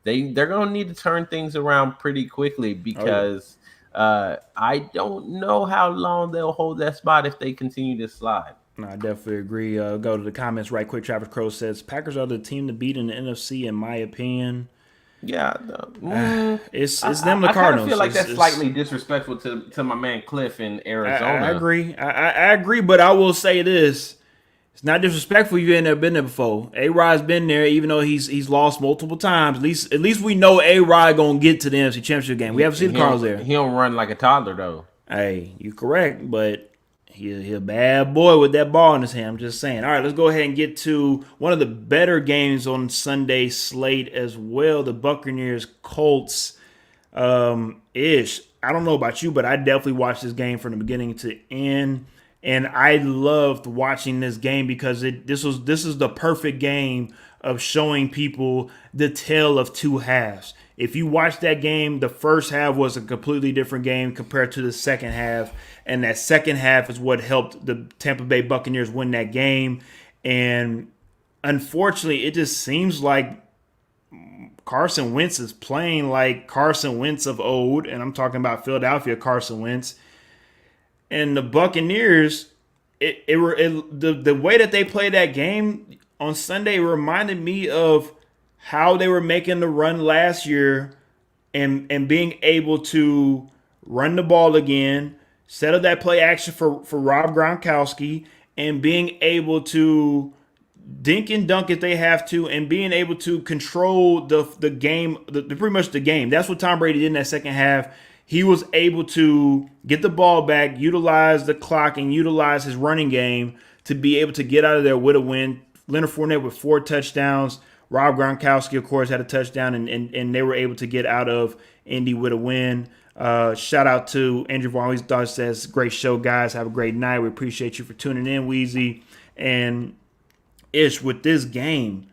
they're gonna need to turn things around pretty quickly, Oh yeah. because I don't know how long they'll hold that spot if they continue to slide. No, I definitely agree. Go to the comments right quick. Travis Crow says Packers are the team to beat in the NFC, in my opinion. Yeah, It's them, the I kind of feel Cardinals. like that's It's slightly disrespectful to my man Cliff in I Arizona. agree. I agree, but I will say this: it's not disrespectful. You ain't never been there before. A Rod's been there, even though he's lost multiple times. At least we know A Rod gonna get to the NFC Championship game. We haven't seen the Cardinals there. He don't run like a toddler though. Hey, you correct, but he a bad boy with that ball in his hand. I'm just saying. All right, let's go ahead and get to one of the better games on Sunday slate as well. The Buccaneers Colts ish. I don't know about you, but I definitely watched this game from the beginning to end, and I loved watching this game because this is the perfect game of showing people the tale of two halves. If you watch that game, the first half was a completely different game compared to the second half, and that second half is what helped the Tampa Bay Buccaneers win that game. And unfortunately, it just seems like Carson Wentz is playing like Carson Wentz of old, and I'm talking about Philadelphia Carson Wentz. And the Buccaneers, the way that they played that game on Sunday reminded me of how they were making the run last year and being able to run the ball again, set up that play action for Rob Gronkowski, and being able to dink and dunk if they have to, and being able to control the game, the pretty much the game. That's what Tom Brady did in that second half. He was able to get the ball back, utilize the clock, and utilize his running game to be able to get out of there with a win. Leonard Fournette with 4 touchdowns. Rob Gronkowski, of course, had a touchdown, and they were able to get out of Indy with a win. Shout out to Andrew Vaughn. Always thought says, great show, guys. Have a great night. We appreciate you for tuning in, Weezy. And Ish, with this game,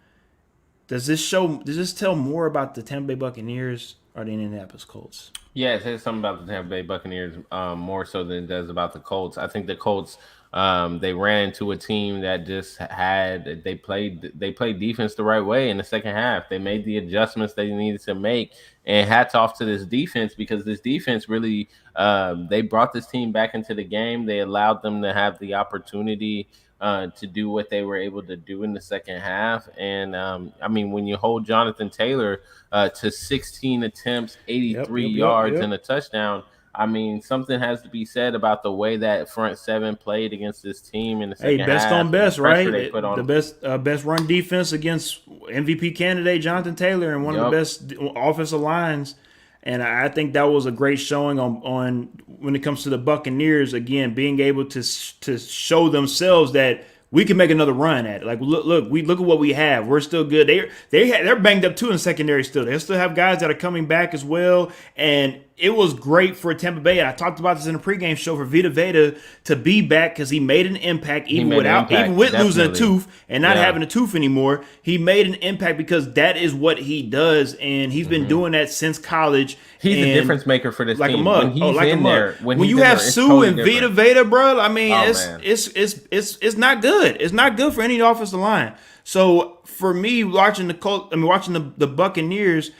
does this tell more about the Tampa Bay Buccaneers or the Indianapolis Colts? Yeah, it says something about the Tampa Bay Buccaneers more so than it does about the Colts. I think the Colts they ran into a team that just had they played defense the right way in the second half. They made the adjustments they needed to make, and hats off to this defense because this defense really they brought this team back into the game. They allowed them to have the opportunity to do what they were able to do in the second half. And I mean, when you hold Jonathan Taylor to 16 attempts, 83 yards, and a touchdown, I mean, something has to be said about the way that front seven played against this team in the second half. Hey, best on best, right? They put on the best run defense against MVP candidate Jonathan Taylor and one of the best offensive lines. And I think that was a great showing on when it comes to the Buccaneers. Again, being able to show themselves that we can make another run at it. Like look at what we have. We're still good. They're banged up too in the secondary still. They still have guys that are coming back as well. And it was great for Tampa Bay. And I talked about this in the pregame show for Vita Veda to be back because he made an impact even with definitely. losing a tooth and not having a tooth anymore. He made an impact because that is what he does, and he's been doing that since college. He's a difference maker for this like team. A mug. When he's in there, when you have Sue totally and different. Vita Veda, bro, I mean, it's not good. It's not good for any offensive line. So for me, watching the Buccaneers,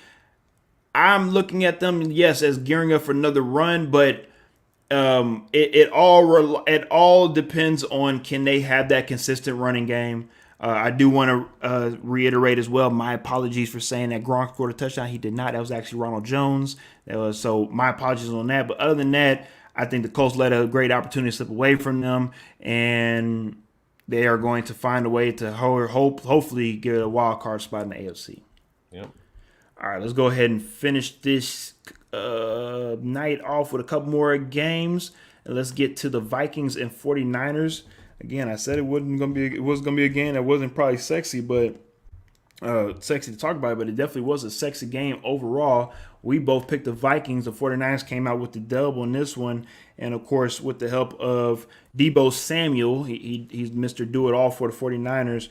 I'm looking at them, yes, as gearing up for another run, but it all depends on can they have that consistent running game. I do want to reiterate as well. My apologies for saying that Gronk scored a touchdown. He did not. That was actually Ronald Jones. So my apologies on that. But other than that, I think the Colts let a great opportunity slip away from them, and they are going to find a way to hopefully get a wild card spot in the AFC. Yep. All right, let's go ahead and finish this night off with a couple more games. And let's get to the Vikings and 49ers. Again, I said it was gonna be a game that wasn't probably sexy, but sexy to talk about, but it definitely was a sexy game overall. We both picked the Vikings. The 49ers came out with the dub on this one. And, of course, with the help of Deebo Samuel, he's Mr. Do-It-All for the 49ers.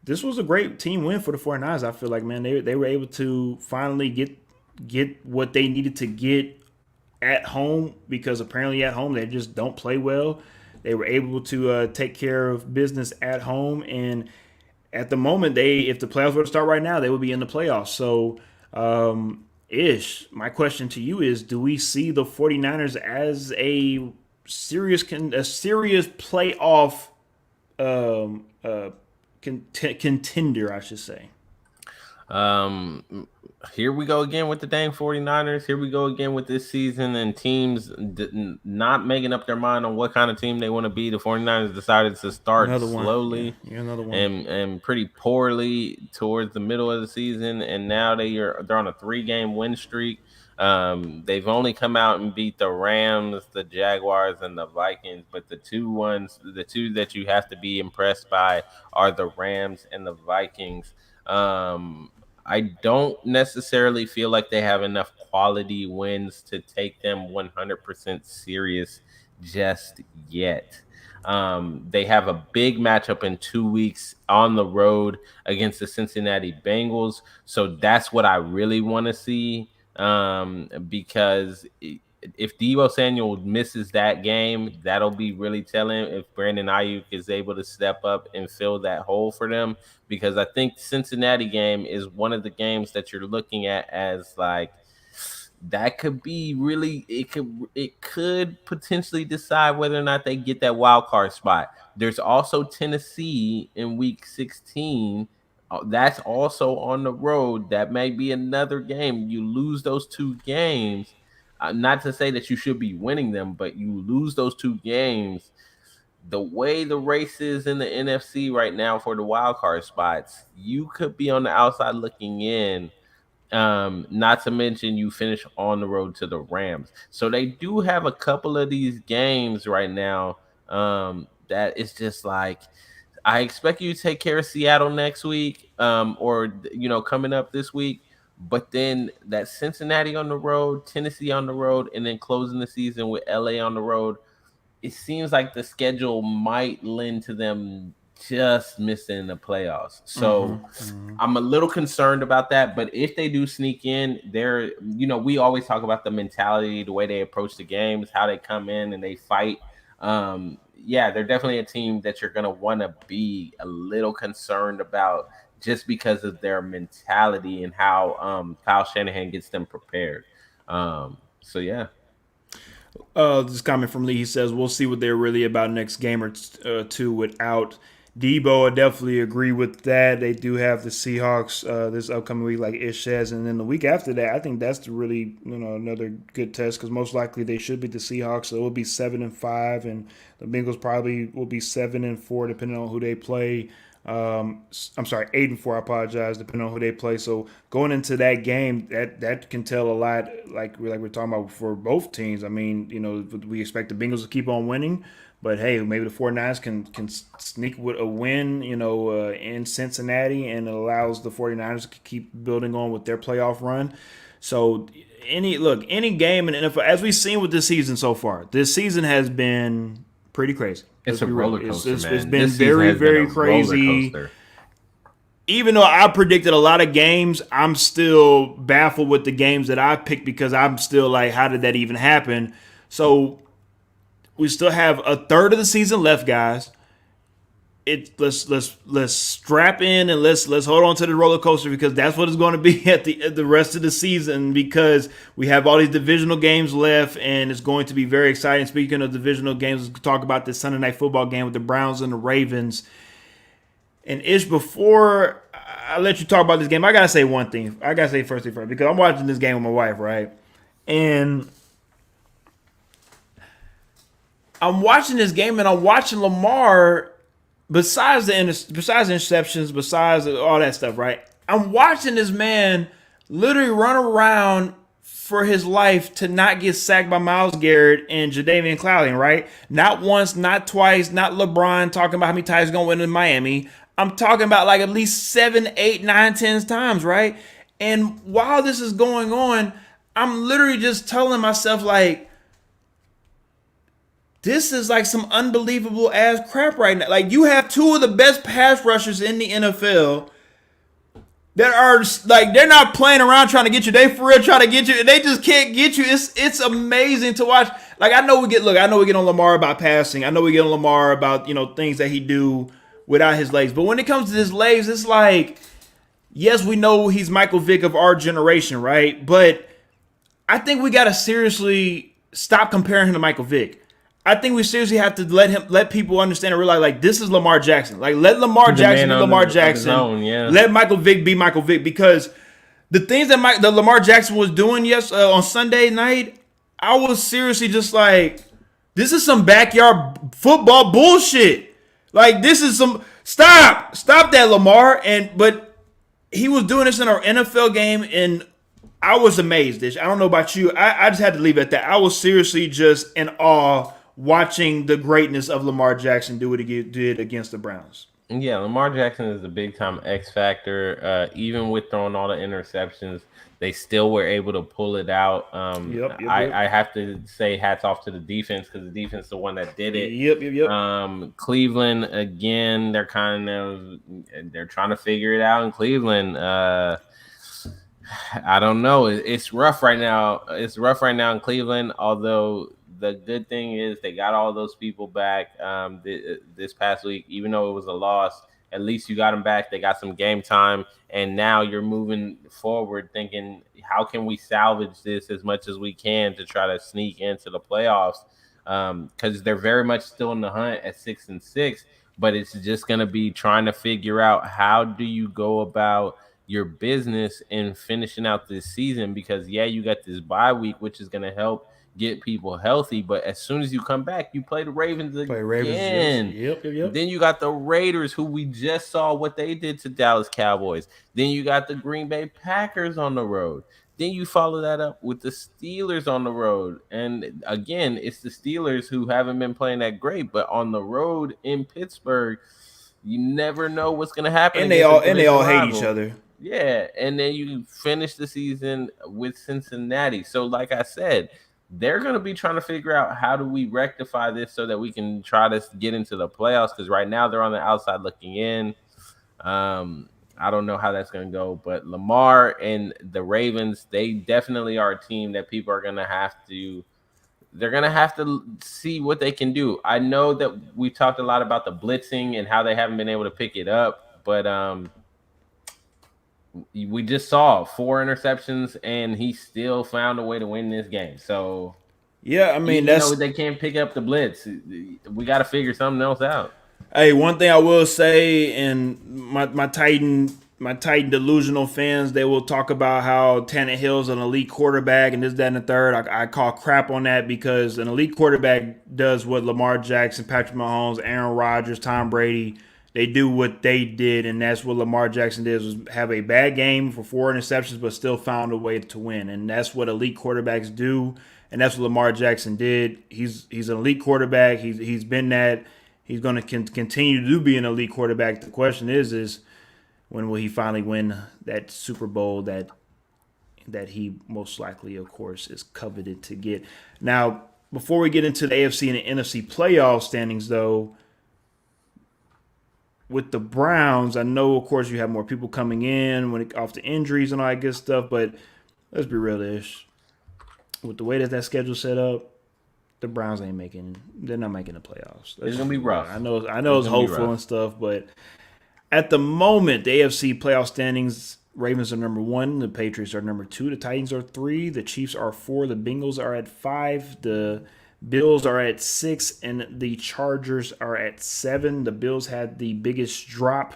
This was a great team win for the 49ers, I feel like, man. They were able to finally get what they needed to get at home because apparently at home they just don't play well. They were able to take care of business at home. And at the moment, if the playoffs were to start right now, they would be in the playoffs. So, my question to you is, do we see the 49ers as a serious playoff contender, I should say? Here we go again with the dang 49ers. Here we go again with this season and teams not making up their mind on what kind of team they want to be. The 49ers decided to start slowly and pretty poorly towards the middle of the season, and now they're on a 3-game win streak. They've only come out and beat the Rams, the Jaguars, and the Vikings, but the two that you have to be impressed by are the Rams and the Vikings. I don't necessarily feel like they have enough quality wins to take them 100% serious just yet. They have a big matchup in 2 weeks on the road against the Cincinnati Bengals. So that's what I really want to see. Because if Deebo Samuel misses that game, that'll be really telling if Brandon Ayuk is able to step up and fill that hole for them. Because I think Cincinnati game is one of the games that you're looking at as like that could be really it could potentially decide whether or not they get that wild card spot. There's also Tennessee in week 16. That's also on the road. That may be another game. You lose those two games. Not to say that you should be winning them, but you lose those two games. The way the race is in the NFC right now for the wild card spots, you could be on the outside looking in. Not to mention you finish on the road to the Rams. So they do have a couple of these games right now. That is just like I expect you to take care of Seattle next week, or coming up this week. But then that Cincinnati on the road, Tennessee on the road, and then closing the season with LA on the road, it seems like the schedule might lend to them just missing the playoffs. So I'm a little concerned about that. But if they do sneak in, we always talk about the mentality, the way they approach the games, how they come in and they fight. Yeah, they're definitely a team that you're gonna want to be a little concerned about just because of their mentality and how Kyle Shanahan gets them prepared. So yeah. This comment from Lee. He says, "We'll see what they're really about next game or two without Debo." I definitely agree with that. They do have the Seahawks this upcoming week, like Ish says, and then the week after that, I think that's the really another good test because most likely they should beat the Seahawks. So it will be 7-5, and the Bengals probably will be 7-4 depending on who they play. I'm sorry, 8-4. I apologize, depending on who they play. So going into that game, that can tell a lot. Like we're talking about for both teams. I mean, we expect the Bengals to keep on winning, but hey, maybe the 49ers can sneak with a win, in Cincinnati, and it allows the 49ers to keep building on with their playoff run. So any game in the NFL, as we've seen with this season so far, this season has been pretty crazy. It's a roller coaster, man. It's been very, very crazy. Even though I predicted a lot of games, I'm still baffled with the games that I picked because I'm still like, how did that even happen? So we still have a third of the season left, guys. Let's strap in and let's hold on to the roller coaster because that's what it's going to be at the rest of the season because we have all these divisional games left and it's going to be very exciting. Speaking of divisional games, let's talk about this Sunday night football game with the Browns and the Ravens. And Ish, before I let you talk about this game, I gotta say one thing. I gotta say first because I'm watching this game with my wife, right? And I'm watching this game and I'm watching Lamar. Besides the interceptions, besides all that stuff, right? I'm watching this man literally run around for his life to not get sacked by Myles Garrett and Jadeveon Clowney, right? Not once, not twice, not LeBron talking about how many times he's going to win in Miami. I'm talking about like at least 7, 8, 9, 10 times, right? And while this is going on, I'm literally just telling myself like, this is like some unbelievable ass crap right now. Like you have two of the best pass rushers in the NFL that are like they're not playing around trying to get you. They for real trying to get you, and they just can't get you. It's amazing to watch. Like I know we get on Lamar about passing. I know we get on Lamar about things that he do without his legs. But when it comes to his legs, it's like yes, we know he's Michael Vick of our generation, right? But I think we gotta seriously stop comparing him to Michael Vick. I think we seriously have to let people understand and realize like this is Lamar Jackson. Like let Lamar Jackson be Lamar Jackson. Yeah. Let Michael Vick be Michael Vick because the things that Lamar Jackson was doing on Sunday night, I was seriously just like, this is some backyard football bullshit. Like this is some stop that Lamar but he was doing this in our NFL game and I was amazed. I don't know about you. I just had to leave it at that. I was seriously just in awe watching the greatness of Lamar Jackson do what he did against the Browns. Yeah, Lamar Jackson is a big-time X factor. Even with throwing all the interceptions, they still were able to pull it out. Yep. I have to say hats off to the defense because the defense is the one that did it. Yep. Cleveland, again, they're trying to figure it out in Cleveland. I don't know. It's rough right now. It's rough right now in Cleveland, although the good thing is they got all those people back this past week. Even though it was a loss, At least you got them back. They got some game time, and now you're moving forward, thinking, how can we salvage this as much as we can to try to sneak into the playoffs? Because they're very much still in the hunt at 6-6, but it's just going to be trying to figure out how do you go about your business in finishing out this season, because you got this bye week, which is going to help get people healthy, but as soon as you come back, you play the Ravens again. Yep. Then you got the Raiders, who we just saw what they did to Dallas Cowboys. Then you got the Green Bay Packers on the road. Then you follow that up with the Steelers on the road. And again, it's the Steelers who haven't been playing that great, but on the road in Pittsburgh, you never know what's going to happen. And they all hate each other. Yeah, and then you finish the season with Cincinnati. So like I said, they're going to be trying to figure out how do we rectify this so that we can try to get into the playoffs, because right now they're on the outside looking in. I don't know how that's going to go, but Lamar and the Ravens, they definitely are a team that people are going to have to – they're going to have to see what they can do. I know that we talked a lot about the blitzing and how they haven't been able to pick it up, but we just saw 4 interceptions, and he still found a way to win this game. So, yeah, I mean, they can't pick up the blitz. We got to figure something else out. Hey, one thing I will say, and my Titan delusional fans, they will talk about how Tannehill's an elite quarterback and this, that, and the third. I call crap on that, because an elite quarterback does what Lamar Jackson, Patrick Mahomes, Aaron Rodgers, Tom Brady, they do what they did, and that's what Lamar Jackson did, was have a bad game for 4 interceptions but still found a way to win. And that's what elite quarterbacks do, and that's what Lamar Jackson did. He's an elite quarterback. He's been that. He's going to continue to be an elite quarterback. The question is when will he finally win that Super Bowl that he most likely, of course, is coveted to get. Now, before we get into the AFC and the NFC playoff standings, though, with the Browns, I know, of course, you have more people coming in off the injuries and all that good stuff, but let's be real-ish. With the way that schedule's set up, the Browns they're not making the playoffs. It's gonna be rough. I know it's hopeful and stuff, but at the moment, the AFC playoff standings, Ravens are number 1, the Patriots are number 2, the Titans are 3, the Chiefs are 4, the Bengals are at 5, the Bills are at 6, and the Chargers are at 7. The Bills had the biggest drop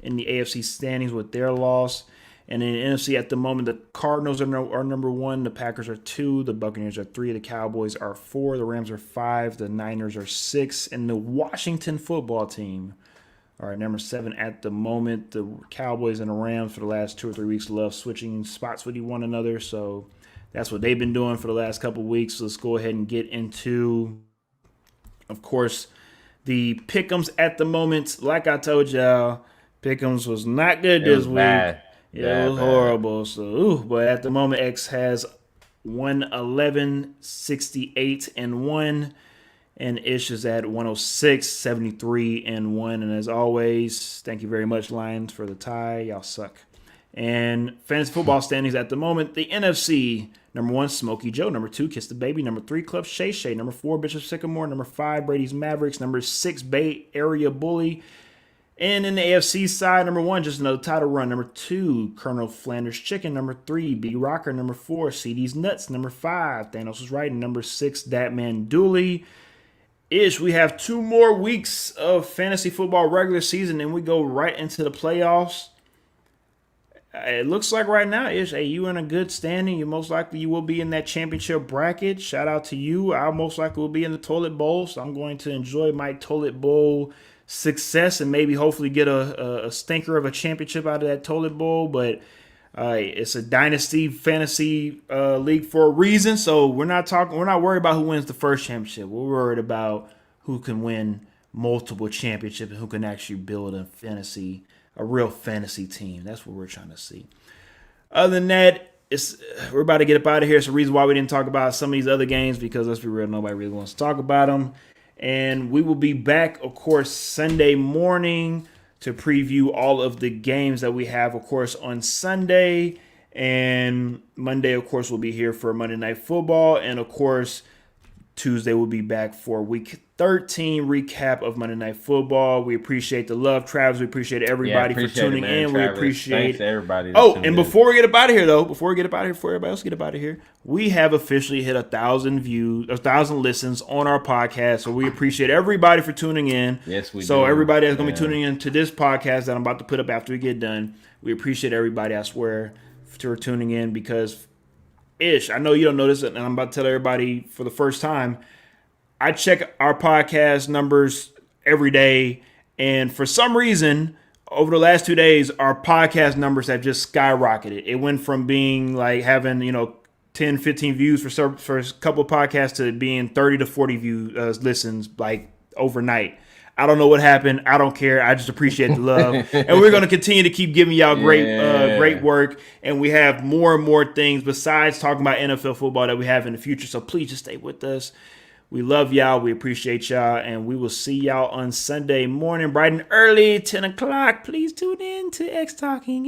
in the AFC standings with their loss. And in the NFC at the moment, the Cardinals are number 1, the Packers are 2, the Buccaneers are 3, the Cowboys are 4, the Rams are 5, the Niners are 6, and the Washington football team are at number 7 at the moment. The Cowboys and the Rams for the last 2 or 3 weeks love switching spots with one another, so that's what they've been doing for the last couple of weeks. So let's go ahead and get into, of course, the pick'ems at the moment. Like I told y'all, pick'ems was not good this week. Bad. Yeah, it was horrible. So, but at the moment, X has 111, 68, and 1. And Ish is at 106, 73, and 1. And as always, thank you very much, Lions, for the tie. Y'all suck. And fantasy football standings at the moment, the NFC, number 1, Smokey Joe. Number 2, Kiss the Baby. Number 3, Club Shay Shay. Number 4, Bishop Sycamore. Number 5, Brady's Mavericks. Number 6, Bay Area Bully. And in the AFC side, number 1, just another title run. Number 2, Colonel Flanders Chicken. Number 3, B Rocker. Number 4, CD's Nuts. Number 5, Thanos was right. And number 6, Dat Man Dooley. Ish, we have 2 more weeks of fantasy football regular season, and we go right into the playoffs. It looks like right now, Ish, hey, you in a good standing. You will be in that championship bracket. Shout out to you. I most likely will be in the toilet bowl, so I'm going to enjoy my toilet bowl success and maybe hopefully get a stinker of a championship out of that toilet bowl. But it's a dynasty fantasy league for a reason, so we're not worried about who wins the first championship. We're worried about who can win multiple championships and who can actually build a real fantasy team. That's what we're trying to see. Other than that, we're about to get up out of here. It's the reason why we didn't talk about some of these other games, because let's be real, nobody really wants to talk about them. And we will be back, of course, Sunday morning to preview all of the games that we have, of course, on Sunday. And Monday, of course, we'll be here for Monday Night Football. And, of course, Tuesday we'll be back for week 13 recap of Monday Night Football. We appreciate the love, Travis. We appreciate everybody for tuning in. Travis. We appreciate Thanks to everybody. And before we get up out of here, before everybody else get up out of here, we have officially hit 1,000 views, 1,000 listens on our podcast. So we appreciate everybody for tuning in. Yes, we do. So everybody that's going to be tuning in to this podcast that I'm about to put up after we get done, we appreciate everybody, I swear, for tuning in because I know you don't know this, and I'm about to tell everybody for the first time. I check our podcast numbers every day, and for some reason, over the last 2 days, our podcast numbers have just skyrocketed. It went from being like having 10, 15 views for a couple of podcasts to being 30 to 40 listens like overnight. I don't know what happened. I don't care. I just appreciate the love. And we're going to continue to keep giving y'all great work. And we have more and more things besides talking about NFL football that we have in the future. So please just stay with us. We love y'all. We appreciate y'all. And we will see y'all on Sunday morning, bright and early, 10 o'clock. Please tune in to X Talking.